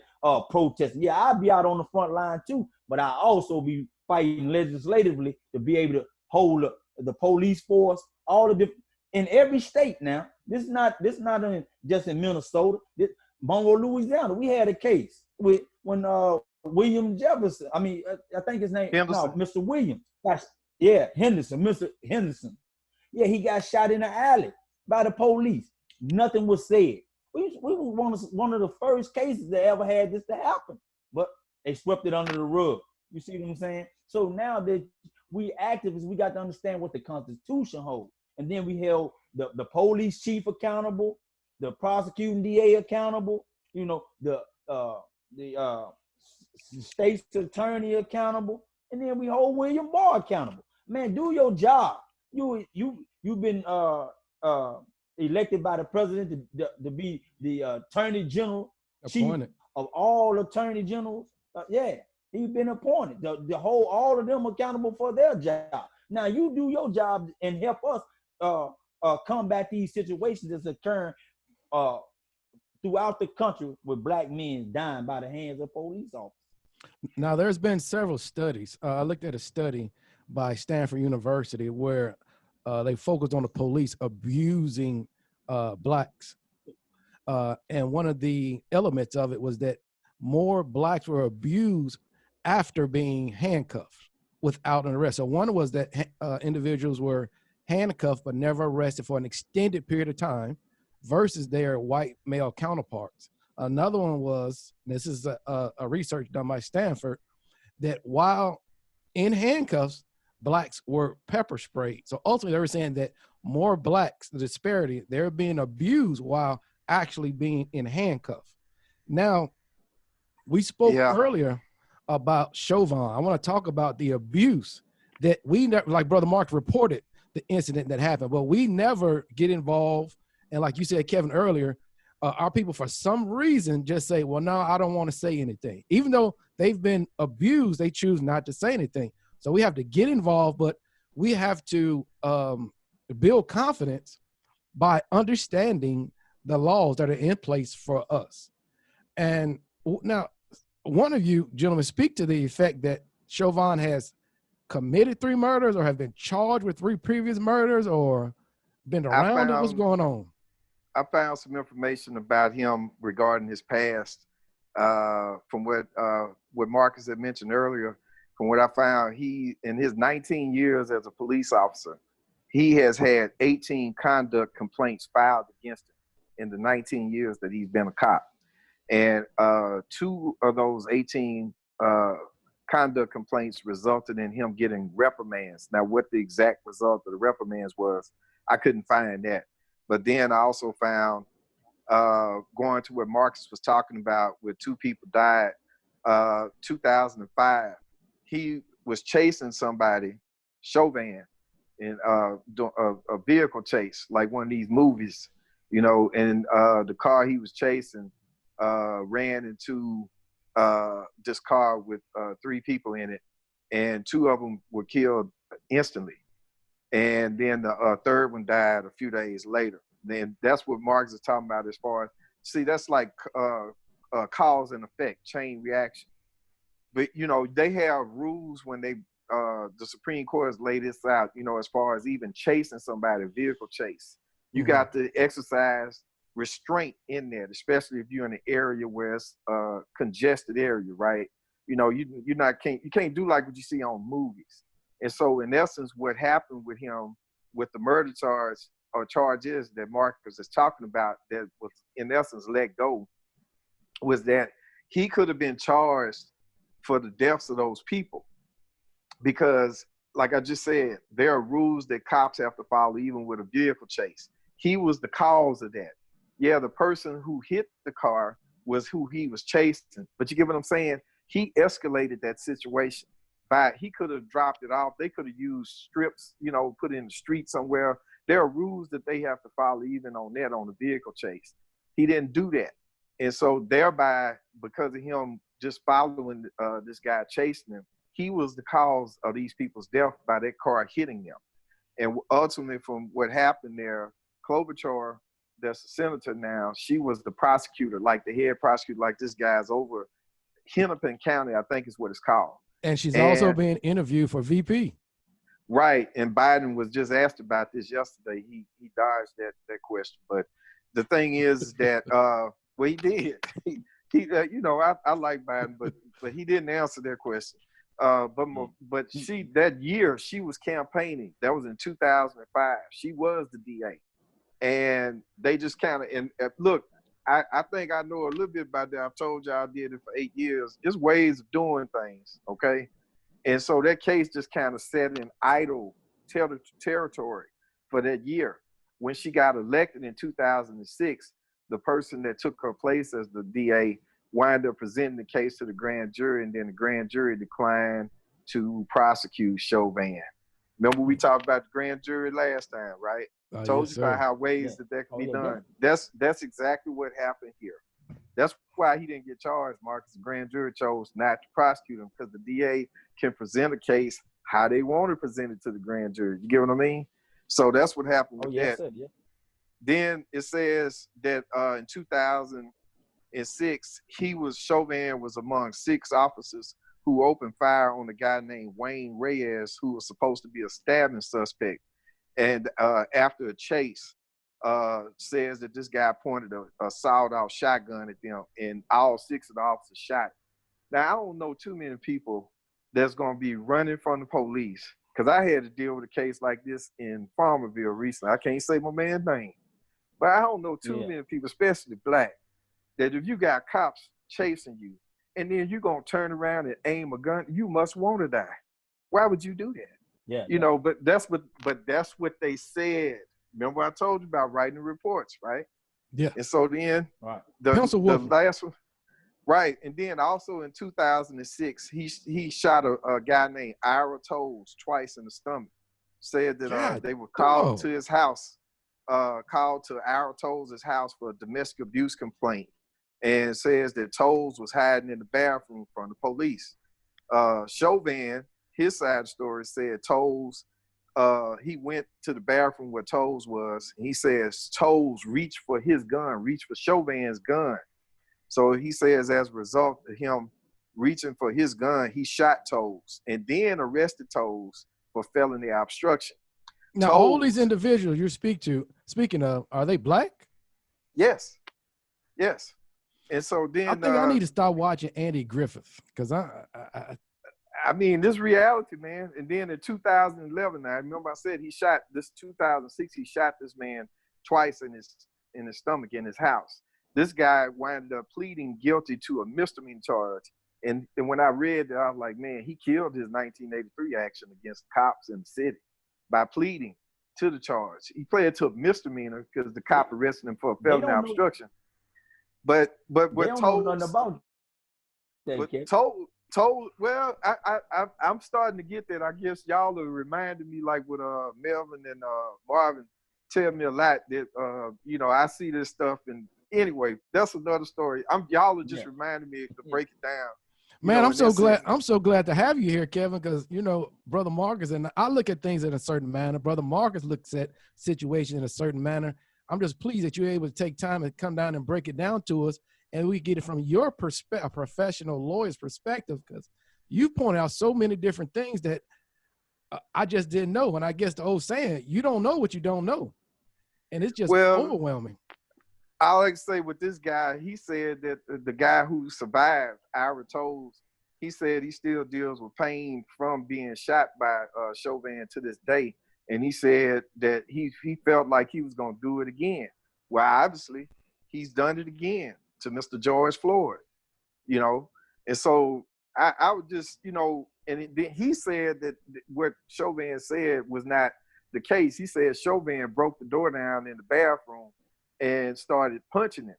protesting. Yeah, I'll be out on the front line too, but I also be fighting legislatively to be able to hold the police force, all the different in every state now. This is not just in Minnesota. Monroe, Louisiana, we had a case with when William Jefferson, I think his name, Henderson. No, Mr. Williams. Henderson, Mr. Henderson. Yeah, he got shot in the alley by the police. Nothing was said. We was one of the first cases that ever had this to happen, but they swept it under the rug. You see what I'm saying? So now that we activists, we got to understand what the Constitution holds. And then we held the police chief accountable, the prosecuting DA accountable, you know, the state's attorney accountable, and then we hold William Barr accountable. Man, do your job. You've been elected by the president to be the attorney general, Appointed. chief of all attorney generals. Yeah, he's been appointed to hold all of them accountable for their job. Now you do your job and help us combat these situations that's occurring throughout the country with black men dying by the hands of police officers. Now, there's been several studies. I looked at a study by Stanford University where they focused on the police abusing blacks. And one of the elements of it was that more blacks were abused after being handcuffed without an arrest. So one was that individuals were handcuffed but never arrested for an extended period of time versus their white male counterparts. Another one was, this is a research done by Stanford, that while in handcuffs, blacks were pepper sprayed. So ultimately they were saying that more blacks, the disparity, they're being abused while actually being in handcuffs. Now, we spoke earlier about Chauvin. I want to talk about the abuse that we never, like Brother Mark reported the incident that happened, but we never get involved. And like you said, Kevin, earlier, our people, for some reason, just say, well, no, I don't want to say anything. Even though they've been abused, they choose not to say anything. So we have to get involved, but we have to build confidence by understanding the laws that are in place for us. And now, one of you gentlemen speak to the effect that Chauvin has committed 3 murders or have been charged with 3 previous murders or been around it. What's going on? I found some information about him regarding his past from what Marcus had mentioned earlier. From what I found, he, in his 19 years as a police officer, he has had 18 conduct complaints filed against him in the 19 years that he's been a cop. And 2 of those 18 conduct complaints resulted in him getting reprimands. Now, what the exact result of the reprimands was, I couldn't find that. But then I also found, going to what Marcus was talking about, where 2 people died, 2005, he was chasing somebody, Chauvin, in a vehicle chase, like one of these movies, you know, and the car he was chasing ran into this car with 3 people in it, and 2 of them were killed instantly. And then the 3rd one died a few days later. Then that's what Marcus is talking about as far as, see, that's like cause and effect, chain reaction. But, you know, they have rules when they, the Supreme Court has laid this out, you know, as far as even chasing somebody, vehicle chase. You got to exercise restraint in there, especially if you're in an area where it's a congested area, right? You know, you can't do like what you see on movies. And so, in essence, what happened with him with the murder charge or charges that Marcus is talking about that was, in essence, let go, was that he could have been charged for the deaths of those people. Because, like I just said, there are rules that cops have to follow even with a vehicle chase. He was the cause of that. Yeah, the person who hit the car was who he was chasing. But you get what I'm saying? He escalated that situation. He could have dropped it off. They could have used strips, you know, put it in the street somewhere. There are rules that they have to follow even on that, on the vehicle chase. He didn't do that. And so thereby, because of him just following this guy chasing him, he was the cause of these people's death by that car hitting them. And ultimately, from what happened there, Klobuchar, that's a senator now, she was the prosecutor, like the head prosecutor, like this guy's over Hennepin County, I think is what it's called. And she's also being interviewed for VP. Right. And Biden was just asked about this yesterday. He dodged that question. But the thing is that, well, he did. He you know, I like Biden, but he didn't answer their question. But she, that year, she was campaigning. That was in 2005. She was the DA. And they just kind of, and look, I think I know a little bit about that. I've told y'all I did it for 8 years. Just ways of doing things, okay? And so that case just kind of sat in idle territory for that year. When she got elected in 2006, the person that took her place as the DA wind up presenting the case to the grand jury, and then the grand jury declined to prosecute Chauvin. Remember we talked about the grand jury last time, right? Told Yes, you about sir. how ways Yeah. that could be yeah, done. That's exactly what happened here. That's why he didn't get charged, Marcus. The grand jury chose not to prosecute him because the DA can present a case how they want to present it to the grand jury. You get what I mean? So that's what happened with yes, that. sir. Yeah. Then it says that in 2006, Chauvin was among 6 officers who opened fire on a guy named Wayne Reyes, who was supposed to be a stabbing suspect. And after a chase, says that this guy pointed a sawed-off shotgun at them, and all 6 of the officers shot. Now, I don't know too many people that's going to be running from the police, because I had to deal with a case like this in Farmerville recently. I can't say my man's name, but I don't know too many people, especially black, that if you got cops chasing you, and then you're going to turn around and aim a gun, you must want to die. Why would you do that? Yeah. You know, but that's what they said. Remember I told you about writing the reports, right? Yeah. And so then Right. the Pencil last one, right? And then also in 2006, he shot a guy named Ira Toles twice in the stomach. Said that God, they were called dog. to his house, called to Ira Toles' house for a domestic abuse complaint, and says that Toles was hiding in the bathroom from the police. Chauvin, his side story said Toles, he went to the bathroom where Toles was. And he says Toles reached for his gun, reached for Chauvin's gun. So he says as a result of him reaching for his gun, he shot Toles and then arrested Toles for felony obstruction. Now, all these individuals you speaking of, are they black? Yes. Yes. And so then I think I need to start watching Andy Griffith, because I mean, this reality, man. And then in 2011, I remember I said he shot this 2006. He shot this man twice in his stomach in his house. This guy wound up pleading guilty to a misdemeanor charge. And when I read that, I was like, man, he killed his 1983 action against cops in the city by pleading to the charge. He pled to a misdemeanor because the cop arrested him for a felony obstruction. But what Told nothing about that. Told well, I'm starting to get that. I guess y'all are reminding me, like with Melvin and Marvin tell me a lot that I see this stuff. And anyway, that's another story. Y'all are just reminding me to break it down. Man, I'm so glad to have you here, Kevin, because Brother Marcus and I look at things in a certain manner. Brother Marcus looks at situations in a certain manner. I'm just pleased that you're able to take time and come down and break it down to us, and we get it from your perspective, a professional lawyer's perspective, because you pointed out so many different things that I just didn't know. And I guess the old saying, you don't know what you don't know. And it's just overwhelming. I like to say with this guy, he said that the guy who survived, Ira Toles, he said he still deals with pain from being shot by Chauvin to this day. And he said that he felt like he was going to do it again. Well, obviously, he's done it again to Mr. George Floyd, And so I would just, then he said that what Chauvin said was not the case. He said Chauvin broke the door down in the bathroom and started punching him.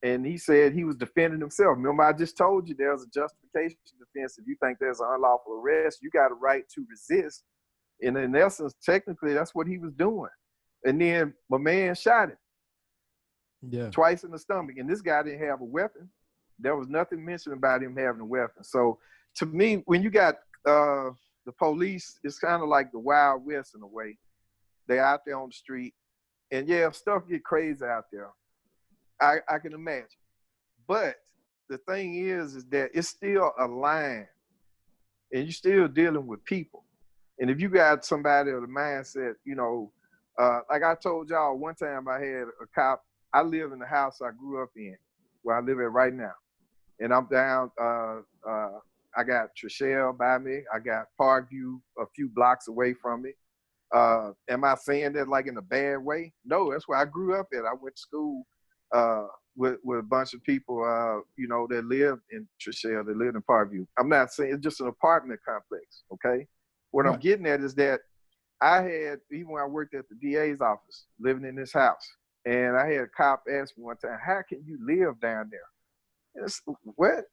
And he said he was defending himself. Remember, I just told you there's a justification defense. If you think there's an unlawful arrest, you got a right to resist. And in essence, technically, that's what he was doing. And then my man shot him twice in the stomach. And this guy didn't have a weapon. There was nothing mentioned about him having a weapon. So to me, when you got the police, it's kind of like the Wild West in a way. They're out there on the street. And yeah, stuff get crazy out there. I can imagine. But the thing is that it's still a line. And you're still dealing with people. And if you got somebody with a mindset, like I told y'all one time, I had a cop. I live in the house I grew up in, where I live at right now. And I'm down, I got Trishelle by me. I got Parkview a few blocks away from me. Am I saying that like in a bad way? No, that's where I grew up at. I went to school with a bunch of people, that lived in Trishelle, that lived in Parkview. I'm not saying it's just an apartment complex, okay? What I'm getting at is that I had, even when I worked at the DA's office, living in this house, and I had a cop ask me one time, how can you live down there? What?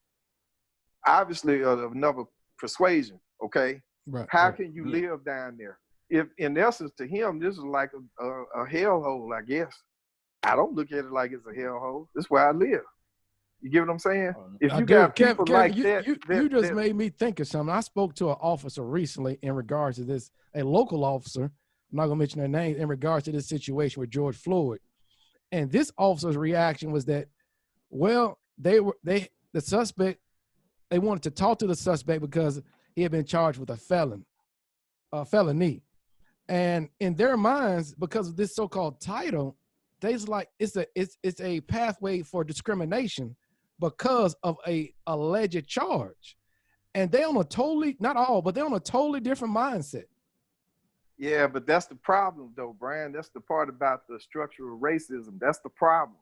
Obviously of another persuasion, okay? Right. How Right. can you Yeah. live down there? If in essence to him, this is like a hellhole, I guess. I don't look at it like it's a hellhole. This is where I live. You get what I'm saying? Oh, no. If I you do. got Kevin, people Kevin, like that, you just made me think of something. I spoke to an officer recently in regards to this, a local officer. I'm not gonna mention their name, in regards to this situation with George Floyd. And this officer's reaction was that, well, the suspect, they wanted to talk to the suspect because he had been charged with a felony. And in their minds, because of this so-called title, they's like it's a pathway for discrimination because of a alleged charge. And they on a totally, not all, but they're on a totally different mindset. yeah, but that's the problem though, Brian. That's the part about the structural racism. That's the problem.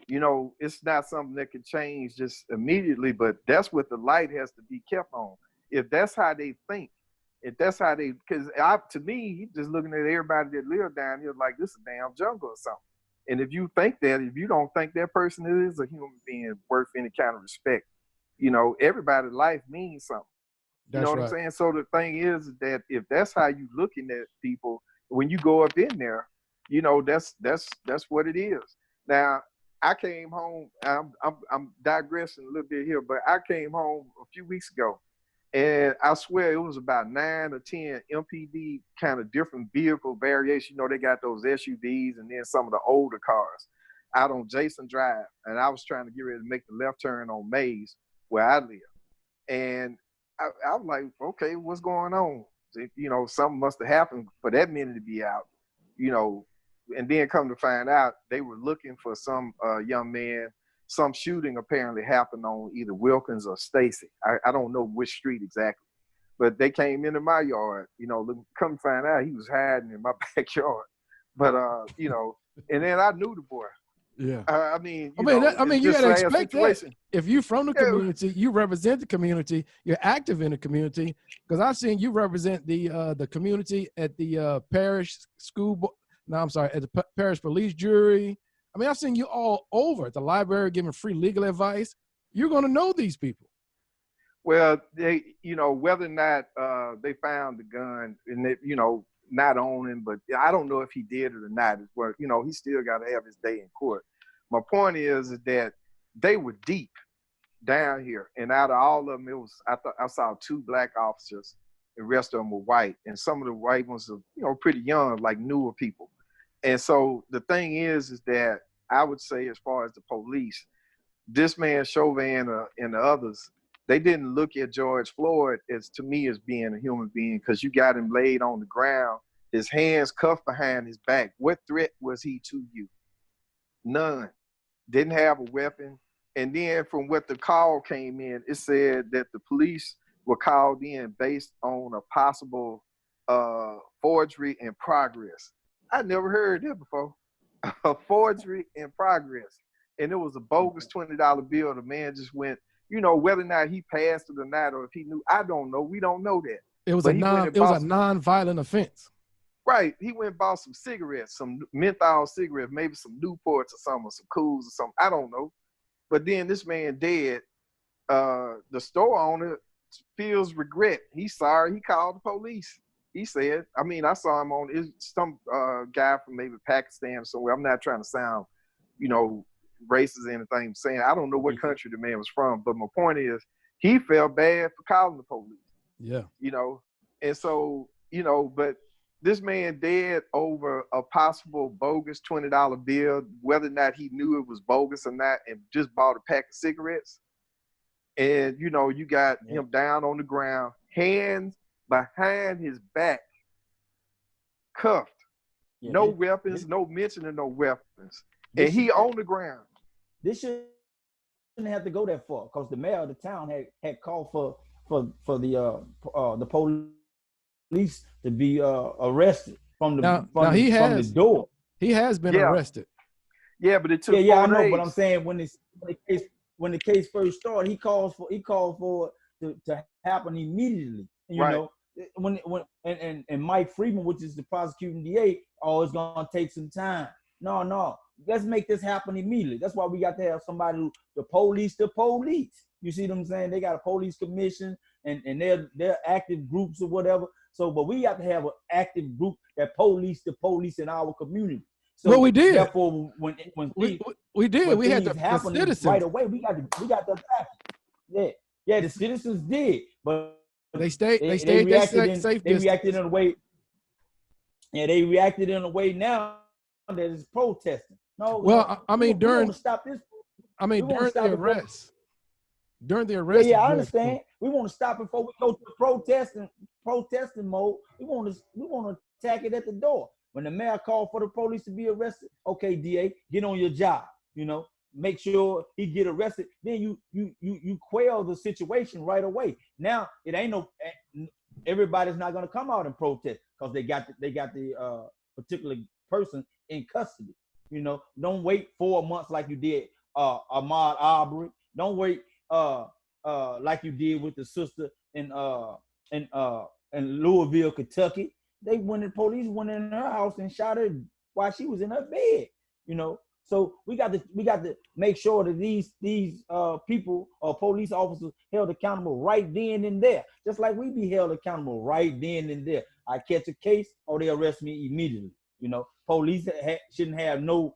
You know, it's not something that can change just immediately, but that's what the light has to be kept on. If that's how they think, if that's how they, because to me, he's just looking at everybody that live down here like this is a damn jungle or something. And if you think that, if you don't think that person is a human being worth any kind of respect, you know, everybody's life means something. You That's know what I'm right. saying? So the thing is that if that's how you looking at people, when you go up in there, you know, that's what it is. Now, I came home. I'm digressing a little bit here, but I came home a few weeks ago, and I swear it was about 9 or 10 MPD kind of different vehicle variation. You know, they got those SUVs and then some of the older cars out on Jason Drive, and I was trying to get ready to make the left turn on Mays where I live, and I'm like, okay, what's going on? You know, something must have happened for that many to be out, you know. And then come to find out, they were looking for some young man. Some shooting apparently happened on either Wilkins or Stacy. I don't know which street exactly, but they came into my yard. You know, come to find out he was hiding in my backyard. But you know, and then I knew the boy. Yeah. I mean, you know, I mean, it's you just gotta a sad expect that. situation. If you're from the Yeah. community, you represent the community. You're active in the community. Because I've seen you represent the community at the parish school. No, I'm sorry, at the parish police jury. I mean, I've seen you all over at the library giving free legal advice. You're gonna know these people. Well, they, you know, whether or not they found the gun and it, you know, not owning, but I don't know if he did it or not. Is where, you know, he still got to have his day in court. My point is that they were deep down here, and out of all of them, it was I saw 2 black officers, the rest of them were white, and some of the white ones are, you know, pretty young, like newer people. And so the thing is that I would say, as far as the police, this man Chauvin and the others, they didn't look at George Floyd as, to me, as being a human being, because you got him laid on the ground, his hands cuffed behind his back. What threat was he to you? None. Didn't have a weapon. And then from what the call came in, it said that the police were called in based on a possible forgery in progress. I never heard that before. A forgery in progress. And it was a bogus $20 bill. The man just went, you know, whether or not he passed it or not, or if he knew, I don't know. We don't know that. It was But it was a non-violent offense. Right. He went and bought some cigarettes, some menthol cigarettes, maybe some Newports or something, or some Cools or something. I don't know. But then this man dead. The store owner feels regret. He's sorry. He called the police. He said, I mean, I saw him on some guy from maybe Pakistan or somewhere. I'm not trying to sound, you know, racist or anything. I'm saying I don't know what country the man was from, but my point is he felt bad for calling the police. Yeah. You know, and so, you know, but this man dead over a possible bogus $20 bill, whether or not he knew it was bogus or not, and just bought a pack of cigarettes. And, you know, you got him down on the ground, hands behind his back, cuffed. Yeah, no weapons, no mention of no weapons. And he on the ground. This shouldn't have to go that far, because the mayor of the town had called for the police to be arrested from the door. He has been arrested. Yeah, but it took 4 I know, days. but I'm saying when the case first started, he called for it to happen immediately. You know, when Mike Freeman, which is the prosecuting DA, it's gonna take some time. No, let's make this happen immediately. That's why we got to have somebody who the police. You see what I'm saying? They got a police commission and they're active groups or whatever. So, but we have to have an active group that police the police in our community. So well, we did. Therefore, when we did. when We had things the happen citizens right away. We got the action. Yeah. The citizens did, but They stayed. they reacted safe they distance. reacted in a way. Yeah, they reacted in a way now that is protesting. No, Well, I mean, we during want to stop this. during the arrest. During the Yeah, arrest. I understand. We want to stop before we go to the protesting mode. We want to attack it at the door. When the mayor called for the police to be arrested, okay, DA, get on your job. You know, make sure he get arrested. Then you quell the situation right away. Now it ain't everybody's not gonna come out and protest because they got the particular person in custody. You know, don't wait 4 months like you did Ahmaud Arbery. Don't wait like you did with the sister in Louisville, Kentucky. The police went in her house and shot her while she was in her bed. You know, so we got to make sure that these people or police officers held accountable right then and there, just like we be held accountable right then and there. I catch a case, or they arrest me immediately. You know, police shouldn't have no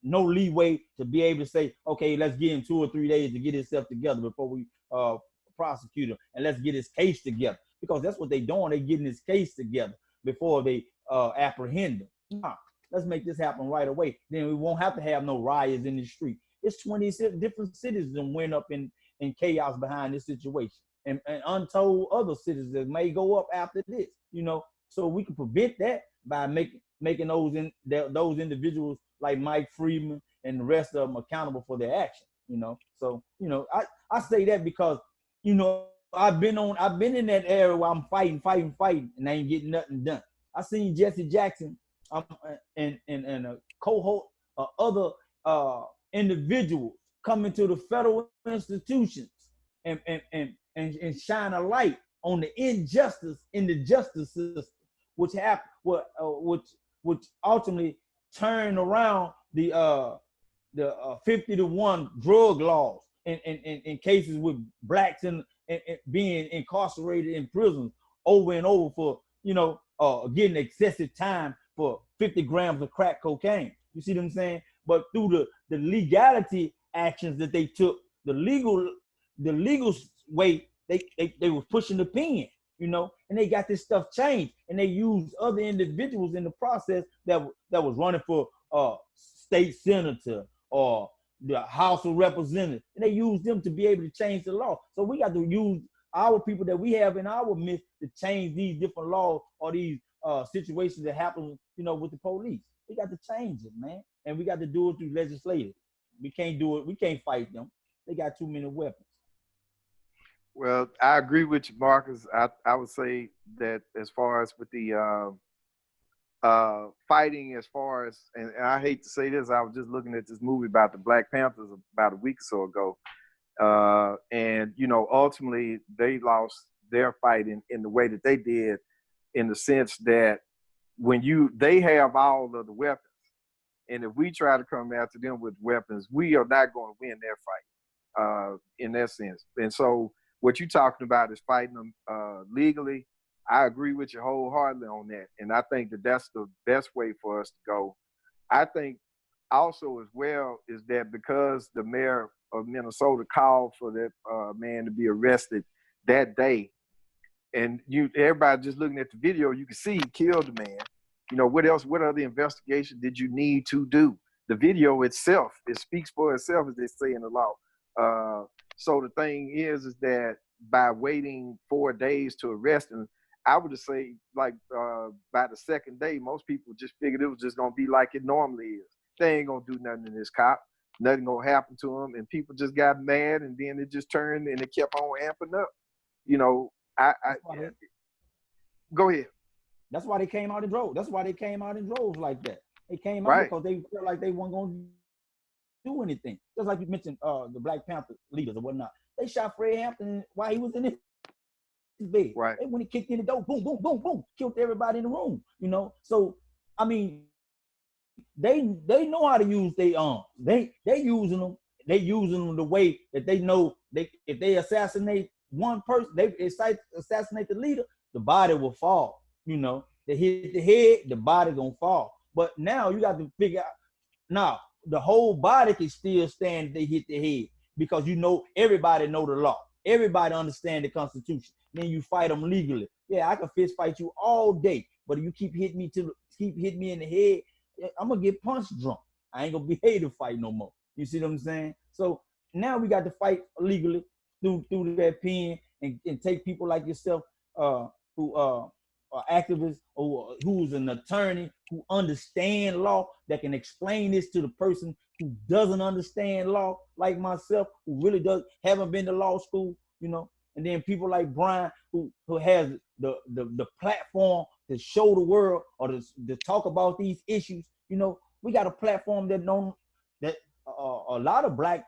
leeway to be able to say, okay, let's give him 2 or 3 days to get himself together before we prosecute him, and let's get his case together, because that's what they're doing. They're getting his case together before they apprehend him. Nah, let's make this happen right away. Then we won't have to have no riots in the street. It's 26 different cities that went up in chaos behind this situation, and untold other cities that may go up after this. You know, so we can prevent that by making those individuals like Mike Freeman and the rest of them accountable for their action. You know, so you know, I say that because, you know, I've been in that area where I'm fighting, and I ain't getting nothing done. I seen Jesse Jackson and a cohort of other individuals come into the federal institutions and shine a light on the injustice in the justice system, which ultimately turn around the 50-1 drug laws in cases with blacks and being incarcerated in prisons over and over for, you know, getting excessive time for 50 grams of crack cocaine. You see what I'm saying? But through the legality actions that they took, the legal way, they were pushing the pen, you know, and they got this stuff changed, and they used other individuals in the process that was running for state senator or the House of Representatives, and they use them to be able to change the law. So we got to use our people that we have in our midst to change these different laws or these situations that happen, you know, with the police. We got to change it, man, and we got to do it through legislative. We can't do it. We can't fight them. They got too many weapons. Well, I agree with you, Marcus. I would say that as far as with the fighting, as far as, and I hate to say this, I was just looking at this movie about the Black Panthers about a week or so ago. And, you know, ultimately they lost their fight in the way that they did, in the sense that they have all of the weapons. And if we try to come after them with weapons, we are not going to win their fight in that sense. And so what you're talking about is fighting them legally. I agree with you wholeheartedly on that. And I think that that's the best way for us to go. I think also as well is that because the mayor of Minnesota called for that man to be arrested that day, and everybody just looking at the video, you can see he killed the man. You know, what other investigation did you need to do? The video itself, it speaks for itself, as they say in the law. So the thing is that by waiting 4 days to arrest him, I would just say, like, by the second day, most people just figured it was just going to be like it normally is. They ain't going to do nothing to this cop. Nothing going to happen to him. And people just got mad, and then it just turned, and it kept on amping up. You know, go ahead. That's why they came out in droves. That's why they came out in droves like that. They came out because they felt like they weren't going to do anything. Just like you mentioned, the Black Panther leaders or whatnot. They shot Fred Hampton while he was in his bed. Right. They, when he kicked in the door, boom, boom, boom, boom, killed everybody in the room. You know, so I mean, they know how to use their arms. They using them. They using them the way that they know. They if they assassinate one person, they assassinate the leader, the body will fall. You know, they hit the head, the body gonna fall. But now you got to figure out. Now the whole body can still stand if they hit the head because you know everybody know the law. Everybody understand the Constitution. Then you fight them legally. Yeah, I can fist fight you all day, but if you keep hitting me in the head, I'm gonna get punch drunk. I ain't gonna be able to fight no more. You see what I'm saying? So now we got to fight legally through that pen and take people like yourself who are activists or who's an attorney who understand law that can explain this to the person who doesn't understand law, like myself, who really haven't been to law school, you know. And then people like Brian who has the platform to show the world or to talk about these issues. You know, we got a platform that a lot of black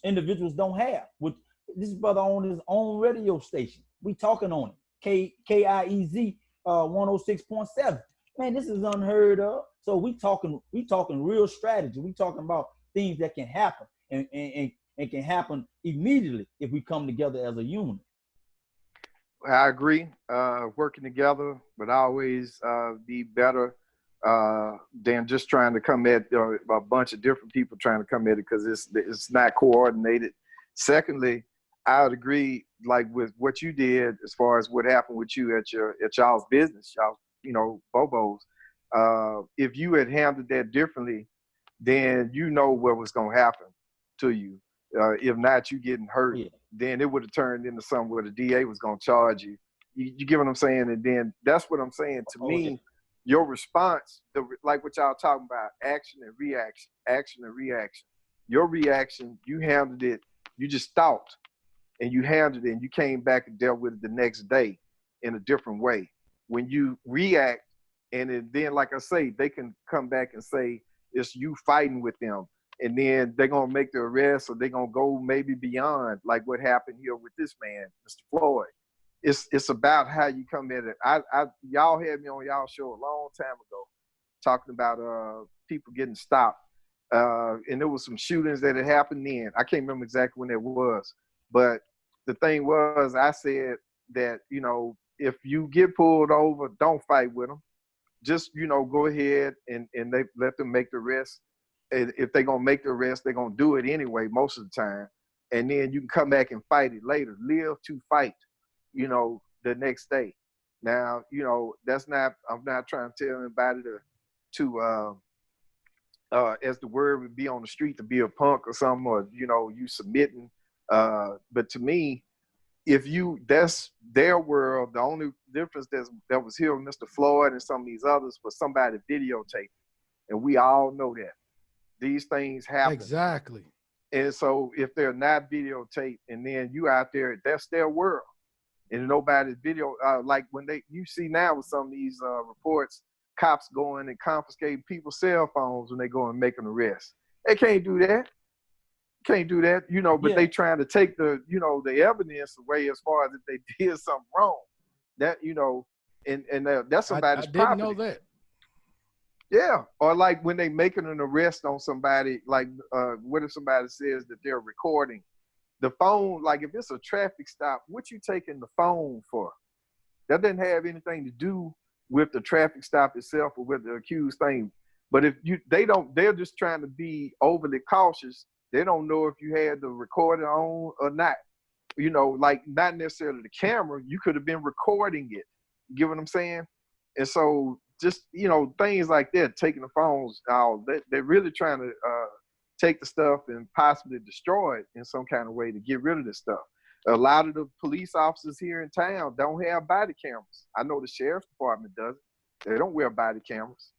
individuals don't have. With this brother on his own radio station, we talking on it. KIEZ 106.7. Man, this is unheard of. So we talking real strategy. We talking about things that can happen and can happen immediately if we come together as a unit. I agree. Working together, but always be better than just trying to come at a bunch of different people trying to come at it because it's not coordinated. Secondly, I would agree, like with what you did as far as what happened with you at y'all's business, y'all, you know, Bobo's. If you had handled that differently, then you know what was going to happen to you. If not, you getting hurt, then it would have turned into something where the DA was going to charge you. You get what I'm saying? And then that's what I'm saying. To me, your response, like what y'all talking about, action and reaction. Your reaction, you handled it. You just thought, and you handled it, and you came back and dealt with it the next day in a different way. When you react, and then, like I say, they can come back and say it's you fighting with them, and then they're gonna make the arrest, or they're gonna go maybe beyond, like what happened here with this man, Mr. Floyd. It's about how you come at it. Y'all had me on y'all show a long time ago, talking about people getting stopped, and there was some shootings that had happened then. I can't remember exactly when it was, but the thing was, I said that, you know, if you get pulled over, don't fight with them. Just, you know, go ahead and they let them make the arrest. And if they're gonna make the arrest, they're gonna do it anyway most of the time. And then you can come back and fight it later. Live to fight, you know, the next day. Now, you know, I'm not trying to tell anybody to as the word would be on the street, to be a punk or something, or, you know, you submitting. But to me, that's their world. The only difference that was here with Mr. Floyd and some of these others was somebody videotaped. And we all know that. These things happen. Exactly. And so if they're not videotaped and then you out there, that's their world. And nobody's video, like when you see now with some of these reports, cops going and confiscating people's cell phones when they go and make an arrest. They can't do that. Can't do that, you know, but they trying to take the evidence away as far as if they did something wrong. That, you know, and that's somebody's property. I didn't know that. Yeah, or like when they making an arrest on somebody, like what if somebody says that they're recording the phone? Like if it's a traffic stop, what you taking the phone for? That doesn't have anything to do with the traffic stop itself or with the accused thing. But if they're just trying to be overly cautious. They don't know if you had the recorder on or not. You know, like not necessarily the camera. You could have been recording it. You get what I'm saying? And so just, you know, things like that, taking the phones out, they're really trying to take the stuff and possibly destroy it in some kind of way to get rid of this stuff. A lot of the police officers here in town don't have body cameras. I know the sheriff's department does it. They don't wear body cameras.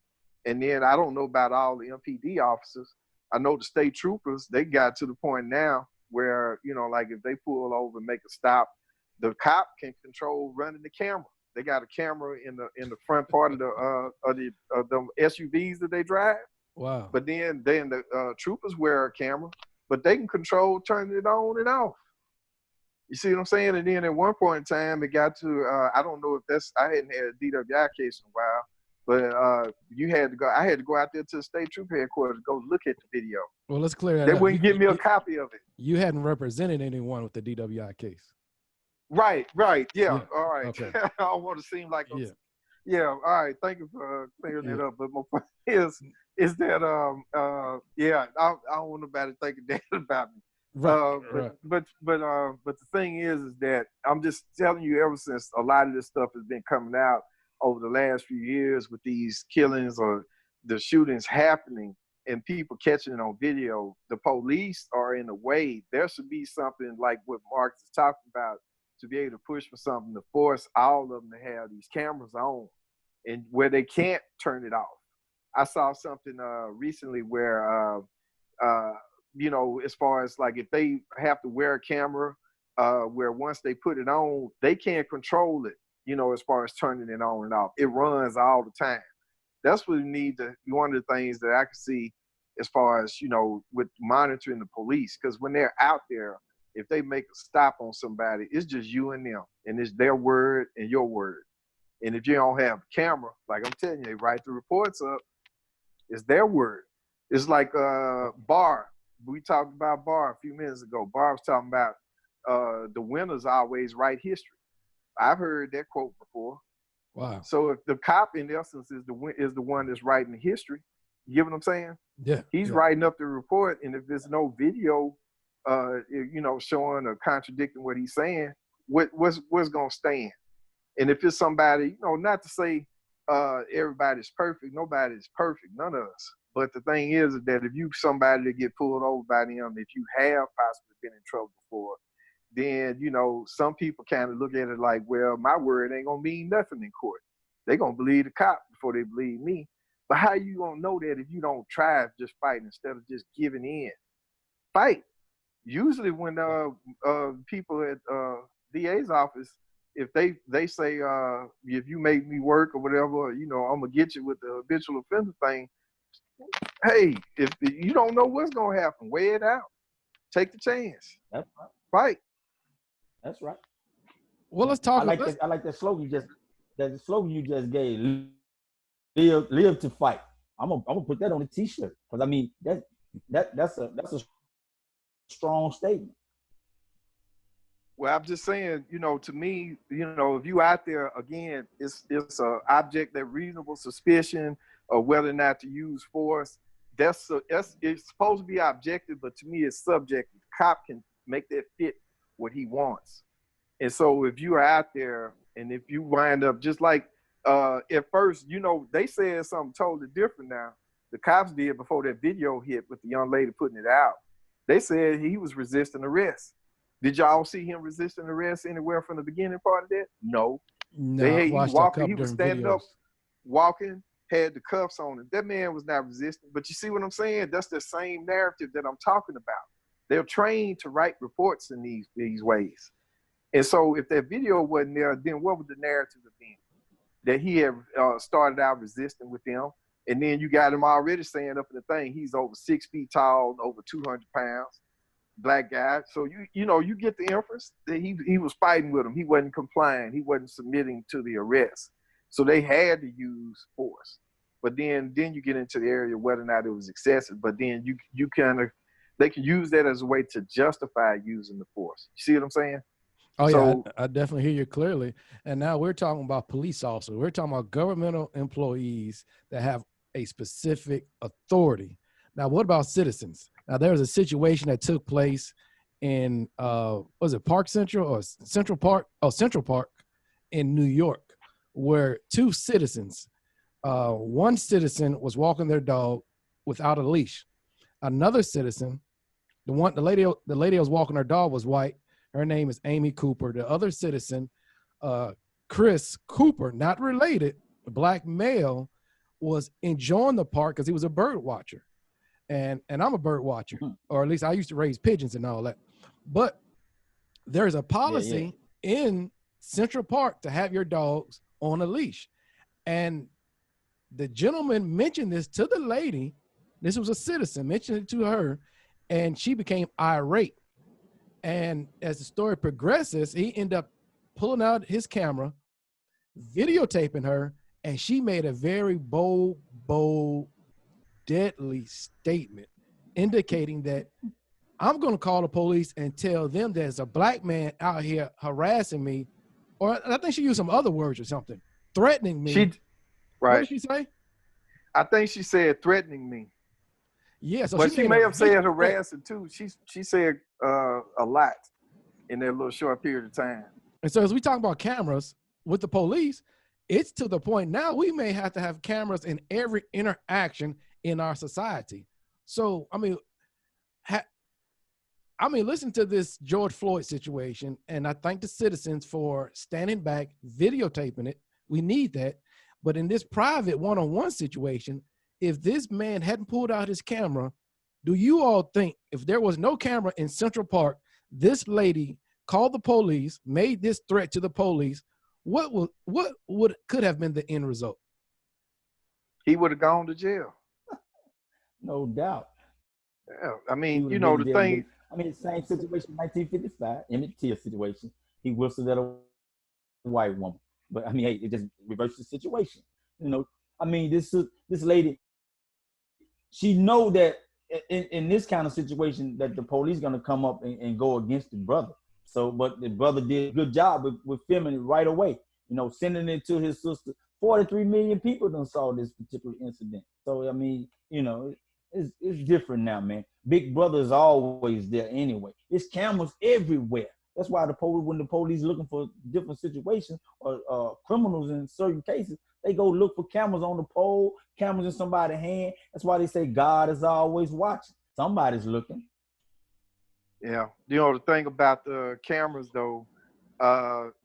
And then I don't know about all the MPD officers. I know the state troopers, they got to the point now where, you know, like if they pull over and make a stop, the cop can control running the camera. They got a camera in the front part of the SUVs that they drive. Wow. But then the troopers wear a camera, but they can control turning it on and off. You see what I'm saying? And then at one point in time, it got to, I don't know if I hadn't had a DWI case in a while, But you had to go. I had to go out there to the state trooper headquarters to go look at the video. Well, let's clear that They up. wouldn't give me a copy of it. You hadn't represented anyone with the DWI case. Right. Yeah. All right. Okay. I don't want to seem like I'm, Yeah. yeah. All right. Thank you for clearing it up. But my point is that yeah, I don't want nobody thinking that about me. Right. But the thing is that I'm just telling you, ever since a lot of this stuff has been coming out over the last few years with these killings or the shootings happening and people catching it on video, the police are in a way. There should be something like what Mark is talking about to be able to push for something to force all of them to have these cameras on and where they can't turn it off. I saw something recently where you know, as far as like if they have to wear a camera, where once they put it on, they can't control it, you know, as far as turning it on and off. It runs all the time. That's what we need to, one of the things that I can see as far as, you know, with monitoring the police, because when they're out there, if they make a stop on somebody, it's just you and them, and it's their word and your word. And if you don't have a camera, like I'm telling you, they write the reports up, it's their word. It's like Barr. We talked about Barr a few minutes ago. Barr was talking about the winners always write history. I've heard that quote before. Wow. So if the cop, in essence, is the one that's writing the history, you get what I'm saying? Yeah. He's writing up the report, and if there's no video, you know, showing or contradicting what he's saying, what's gonna stand? And if it's somebody, you know, not to say everybody's perfect, nobody's perfect, none of us. But the thing is that if you somebody that get pulled over by them, if you have possibly been in trouble before, then, you know, some people kind of look at it like, well, my word ain't gonna mean nothing in court. They gonna believe the cop before they believe me. But how you gonna know that if you don't try, just fight instead of just giving in? Fight. Usually when people at DA's office, if they say, if you make me work or whatever, you know, I'm gonna get you with the habitual offender thing. Hey, if you don't know what's gonna happen, weigh it out. Take the chance. That's right. Fight. That's right. Well, let's talk. I like that slogan. That slogan you just gave. Live to fight. I'm gonna put that on a T-shirt because I mean that's a strong statement. Well, I'm just saying, you know, to me, you know, if you out there again, it's a object that reasonable suspicion of whether or not to use force. It's supposed to be objective, but to me, it's subjective. The cop can make that fit what he wants. And so, if you are out there, and if you wind up just like at first, you know, they said something totally different now. The cops did before that video hit with the young lady putting it out. They said he was resisting arrest. Did y'all see him resisting arrest anywhere from the beginning part of that? No. No, he was standing up, videos. walking, had the cuffs on him. That man was not resisting. But you see what I'm saying? That's the same narrative that I'm talking about. They're trained to write reports in these ways. And so if that video wasn't there, then what would the narrative have been? That he had started out resisting with them. And then you got him already saying up in the thing, he's over 6 feet tall, over 200 pounds, black guy. So you know, you get the inference that he was fighting with him. He wasn't complying. He wasn't submitting to the arrest. So they had to use force. But then you get into the area of whether or not it was excessive. But then they can use that as a way to justify using the force. You see what I'm saying? Oh, so, yeah, I definitely hear you clearly. And now we're talking about police officers. We're talking about governmental employees that have a specific authority. Now, what about citizens? Now, there was a situation that took place in, was it Park Central or Central Park? Oh, Central Park in New York, where two citizens, one citizen was walking their dog without a leash. Another citizen, the lady that was walking her dog was white. Her name is Amy Cooper. The other citizen, Chris Cooper, not related, a black male, was enjoying the park because he was a bird watcher. And I'm a bird watcher, or at least I used to raise pigeons and all that. But there's a policy in Central Park to have your dogs on a leash. And the gentleman mentioned this to the lady. This was a citizen, mentioned it to her, and she became irate. And as the story progresses, he ended up pulling out his camera, videotaping her, And she made a very bold, deadly statement indicating that I'm going to call the police and tell them there's a black man out here harassing me. Or I think she used some other words or something, threatening me. What did she say? I think she said threatening me. Yeah, so but she may have said harassing too. She said a lot in that little short period of time. And so as we talk about cameras with the police, it's to the point now we may have to have cameras in every interaction in our society. So, I mean, listen to this George Floyd situation, and I thank the citizens for standing back, videotaping it. We need that. But in this private one-on-one situation, if this man hadn't pulled out his camera, do you all think if there was no camera in Central Park, this lady called the police, made this threat to the police, what could have been the end result? He would have gone to jail. No doubt. Yeah, I mean, you know, the thing. I mean, same situation, 1955, Emmett Till situation. He whistled at a white woman, but I mean, hey, it just reversed the situation. You know, I mean, this lady, she know that in this kind of situation that the police gonna come up and go against the brother. So, but the brother did a good job with filming it right away. You know, sending it to his sister. 43 million people done saw this particular incident. So, I mean, you know, it's different now, man. Big Brother is always there anyway. It's cameras everywhere. That's why when the police looking for different situations or criminals in certain cases, they go look for cameras on the pole, cameras in somebody's hand. That's why they say God is always watching. Somebody's looking. Yeah. You know, the thing about the cameras, though,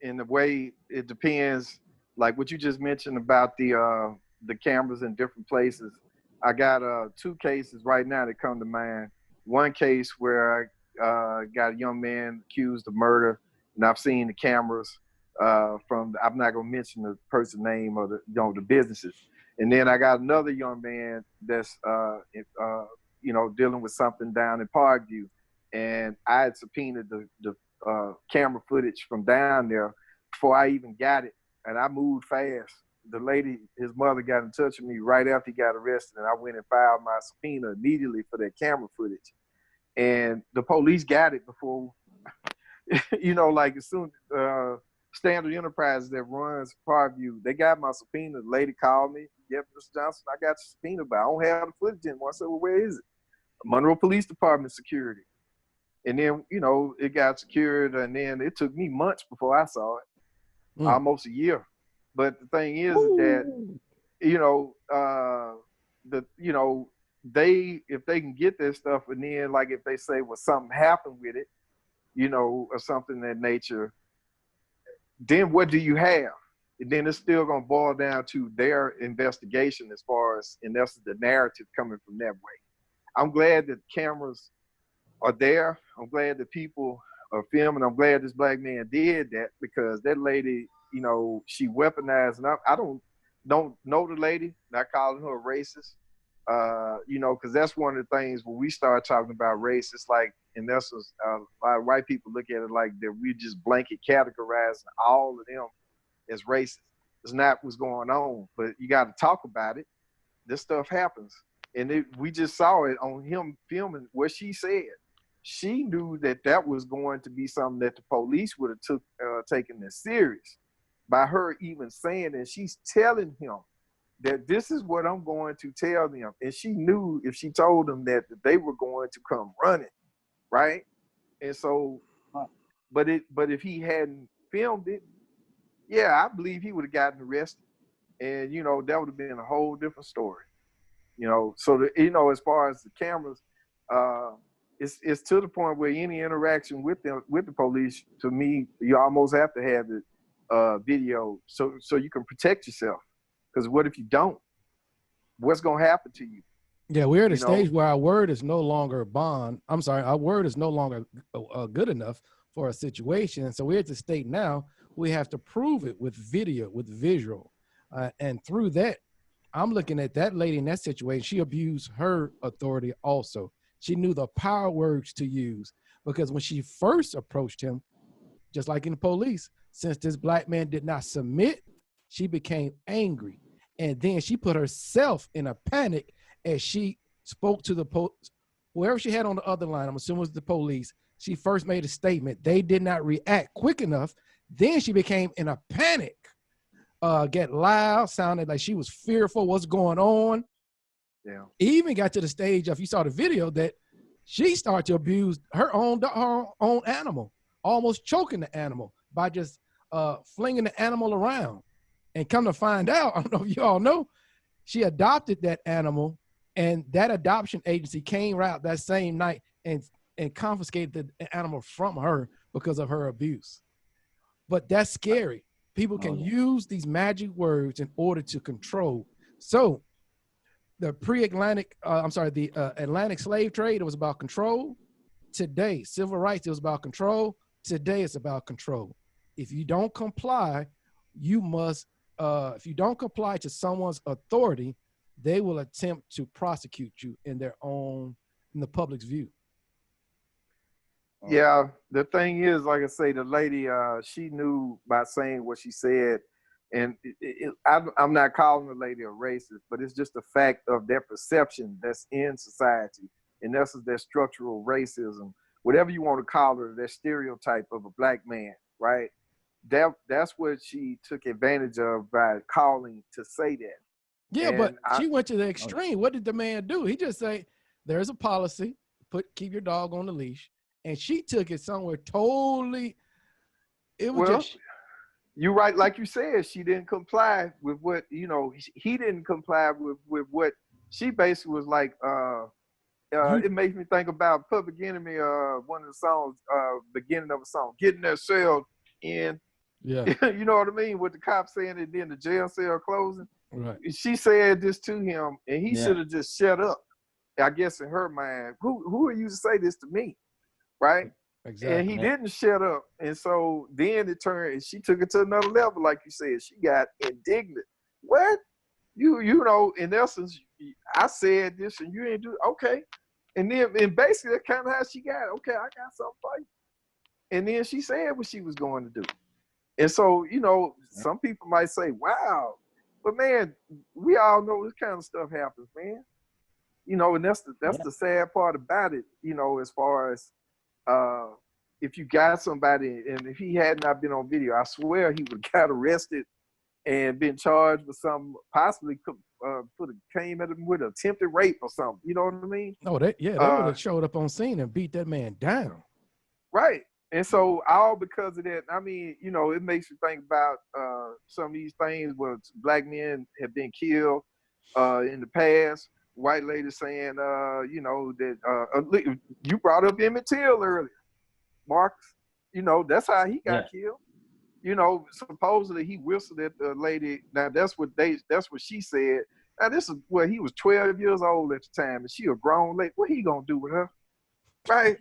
in the way it depends, like what you just mentioned about the cameras in different places. I got 2 cases right now that come to mind. One case where I got a young man accused of murder, and I've seen the cameras from. I'm not gonna mention the person's name or the businesses. And then I got another young man that's dealing with something down in Parkview, and I had subpoenaed the camera footage from down there before I even got it, and I moved fast. The lady, his mother, got in touch with me right after he got arrested, and I went and filed my subpoena immediately for that camera footage. And the police got it before, like as soon Standard Enterprises that runs Parkview, they got my subpoena. The lady called me, "Yep, Mr. Johnson, I got your subpoena, but I don't have the footage anymore." I said, "Well, where is it?" Monroe Police Department security. And then, it got secured, and then it took me months before I saw it, almost a year. But the thing is that, if they can get this stuff, and then like if they say, well, something happened with it, or something of that nature, then what do you have? And then it's still going to boil down to their investigation as far as, and that's the narrative coming from that way. I'm glad that cameras are there. I'm glad that people are filming. I'm glad this black man did that, because that lady, she weaponized. And I don't know the lady, not calling her a racist, because that's one of the things when we start talking about race, it's like, in essence, a lot of white people look at it like that we just blanket categorizing all of them as racist. It's not what's going on, but you got to talk about it. This stuff happens. And we just saw it on him filming what she said. She knew that was going to be something that the police would have taken this serious by her even saying that. She's telling him that this is what I'm going to tell them. And she knew if she told them that they were going to come running, right? And so, but if he hadn't filmed it, yeah, I believe he would have gotten arrested. And, that would have been a whole different story. So, as far as the cameras, it's to the point where any interaction with the police, to me, you almost have to have the video so you can protect yourself. Because what if you don't? What's going to happen to you? Yeah, we're at a stage where our word is no longer bond. I'm sorry, our word is no longer good enough for a situation. And so we're at the state now, we have to prove it with video, with visual. And through that, I'm looking at that lady in that situation. She abused her authority also. She knew the power words to use, because when she first approached him, just like in the police, since this black man did not submit, she became angry. And then she put herself in a panic as she spoke to the whoever she had on the other line. I'm assuming it was the police. She first made a statement. They did not react quick enough. Then she became in a panic, get loud, sounded like she was fearful what's going on. Yeah. Even got to the stage of, you saw the video, that she started to abuse her own animal, almost choking the animal by just flinging the animal around. And come to find out, I don't know if you all know, she adopted that animal, and that adoption agency came out that same night and confiscated the animal from her because of her abuse. But that's scary. People can use these magic words in order to control. So the Atlantic slave trade, it was about control. Today, civil rights, it was about control. Today, it's about control. If you don't comply, you must, if you don't comply to someone's authority, they will attempt to prosecute you in the public's view. Yeah, the thing is, like I say, the lady, she knew by saying what she said, and I'm not calling the lady a racist, but it's just a fact of their perception that's in society, and that's their structural racism, whatever you want to call it, their stereotype of a black man, right? That's what she took advantage of by calling to say that. Yeah, and but she went to the extreme. What did the man do? He just say, there's a policy, keep your dog on the leash. And she took it somewhere totally, it was just. You're right, like you said, she didn't comply with what, he didn't comply with what she basically was like, it makes me think about Public Enemy, one of the songs, beginning of a song, getting that cell in. Yeah. You know what I mean? With the cop saying it, then the jail cell closing. Right. She said this to him, and he should have just shut up. I guess in her mind, who are you to say this to me? Right? Exactly. And he didn't shut up. And so then it turned, and she took it to another level, like you said. She got indignant. What? You know, in essence, I said this and you ain't do okay. And basically that's kind of how she got it. Okay, I got something for you. And then she said what she was going to do. And so, some people might say, wow, but man, we all know this kind of stuff happens, man. And that's the sad part about it, as far as if you got somebody, and if he had not been on video, I swear he would have got arrested and been charged with something, possibly came at him with attempted rape or something. You know what I mean? Oh, they would have showed up on scene and beat that man down. Right. And so all because of that, I mean, it makes you think about some of these things where black men have been killed in the past. White lady saying, that you brought up Emmett Till earlier, Marcus. That's how he got killed. Supposedly he whistled at the lady. Now that's what she said. Now this is he was 12 years old at the time, and she a grown lady. What he gonna do with her, right?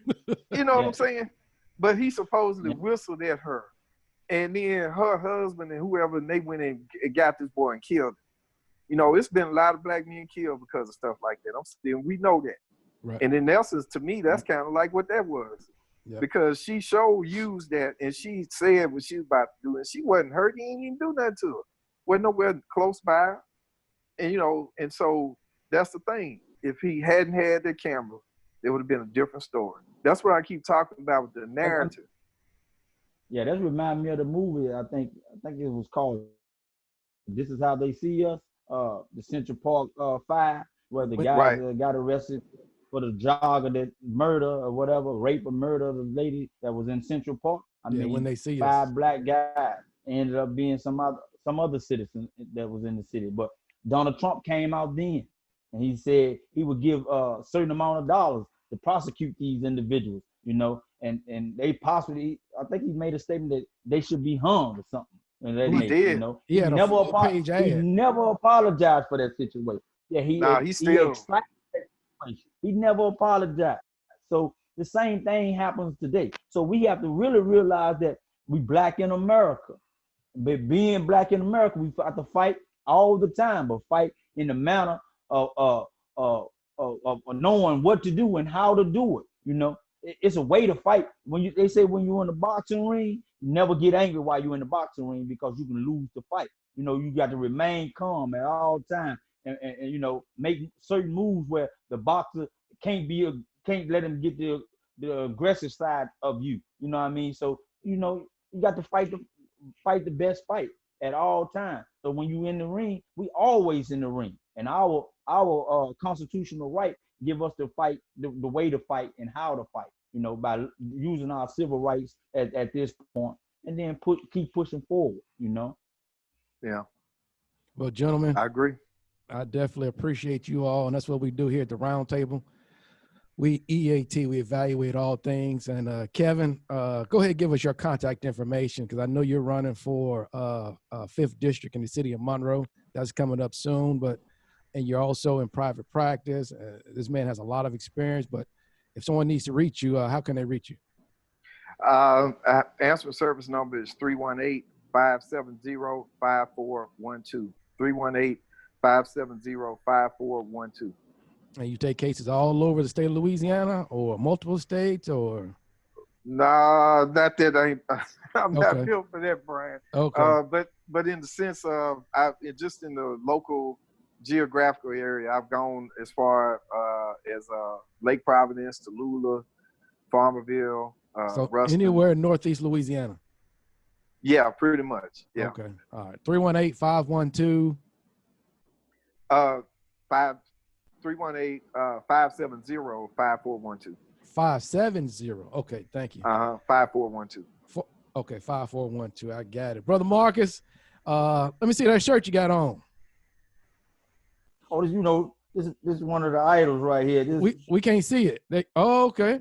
You know what I'm saying? But he supposedly whistled at her, and then her husband and whoever, and they went and got this boy and killed him. It's been a lot of black men killed because of stuff like that. We know that. Right. And in essence, to me, that's kind of like what that was. Yep. Because she used that, and she said what she was about to do, and she wasn't hurt. He didn't even do nothing to her. Wasn't nowhere close by. And, and so that's the thing. If he hadn't had the camera, it would have been a different story. That's what I keep talking about with the narrative. Yeah, that reminds me of the movie. I think it was called This Is How They See Us. The Central Park 5, where the guy got arrested for the jogger that murder or whatever, rape or murder of the lady that was in Central Park. I mean, when they see 5 black guys ended up being some other citizen that was in the city. But Donald Trump came out then, and he said he would give a certain amount of dollars to prosecute these individuals, and they possibly, I think he made a statement that they should be hung or something. And he did. He never apologized for that situation. Yeah, he never apologized. So the same thing happens today. So we have to really realize that we black in America. But being black in America, we have to fight all the time, but fight in the manner of knowing what to do and how to do it. It's a way to fight. They say when you're in the boxing ring, you never get angry while you're in the boxing ring because you can lose the fight. You know, you got to remain calm at all times, and you know, make certain moves where the boxer can't let him get the aggressive side of you. You know what I mean? So you know, you got to fight the best fight at all times. So when you in the ring, we always in the ring, and our constitutional right give us the fight, the way to fight and how to fight. You know, by using our civil rights at this point, and then keep pushing forward. You know. Yeah, Well, gentlemen, I agree. I definitely appreciate you all, and that's what we do here at the Round Table. We EAT, we evaluate all things. And Kevin, go ahead and give us your contact information, because I know you're running for 5th District in the city of Monroe. That's coming up soon, and you're also in private practice. This man has a lot of experience, but if someone needs to reach you, how can they reach you? Answer service number is 318-570-5412. 318-570-5412. And you take cases all over the state of Louisiana or multiple states, or? Nah, not that I'm not Okay. built for that, Brian. Okay. But in the sense of just in the local geographical area, I've gone as far as Lake Providence, Tallulah, Farmerville, So Ruston. anywhere in Northeast Louisiana. Yeah, pretty much. Yeah. Okay. All right. 318-512. 318-570-5412. 570. Okay, thank you. 5412. Okay, 5412. I got it. Brother Marcus, let me see that shirt you got on. Oh, you know, this is one of the idols right here. We can't see it. Okay.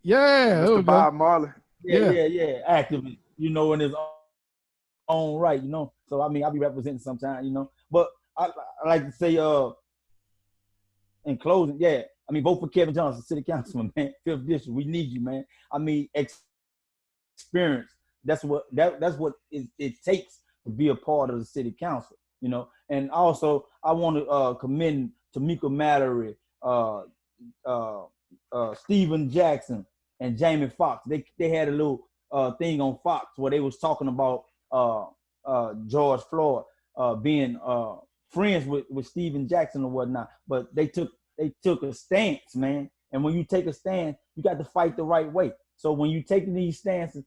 Yeah. There we Mr. go. Bob Marley. Yeah. Actively, you know, in his own right, you know. So I mean, I'll be representing sometimes, you know. But I like to say, in closing, I mean, vote for Kevin Johnson, city councilman, man. 5th District, we need you, man. I mean, experience. That's what it takes to be a part of the city council, you know. And also, I want to commend Tamika Mallory, Steven Jackson, and Jamie Foxx. They had a little thing on Fox where they was talking about George Floyd being friends with Steven Jackson or whatnot, but they took a stance, man. And when you take a stand, you got to fight the right way. So when you taking these stances,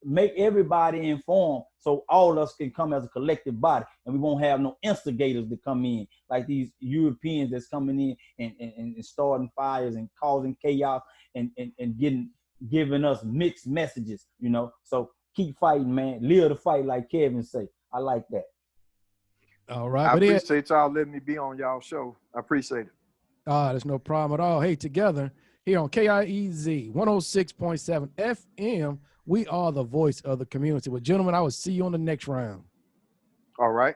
make everybody informed so all of us can come as a collective body, and we won't have no instigators to come in like these Europeans that's coming in and starting fires and causing chaos and giving us mixed messages, you know. So keep fighting, man. Live the fight, like Kevin say. I like that. All right. I appreciate y'all letting me be on y'all show. I appreciate it. There's no problem at all. Hey, together here on KIEZ 106.7 FM, we are the voice of the community. Well, gentlemen, I will see you on the next round. All right.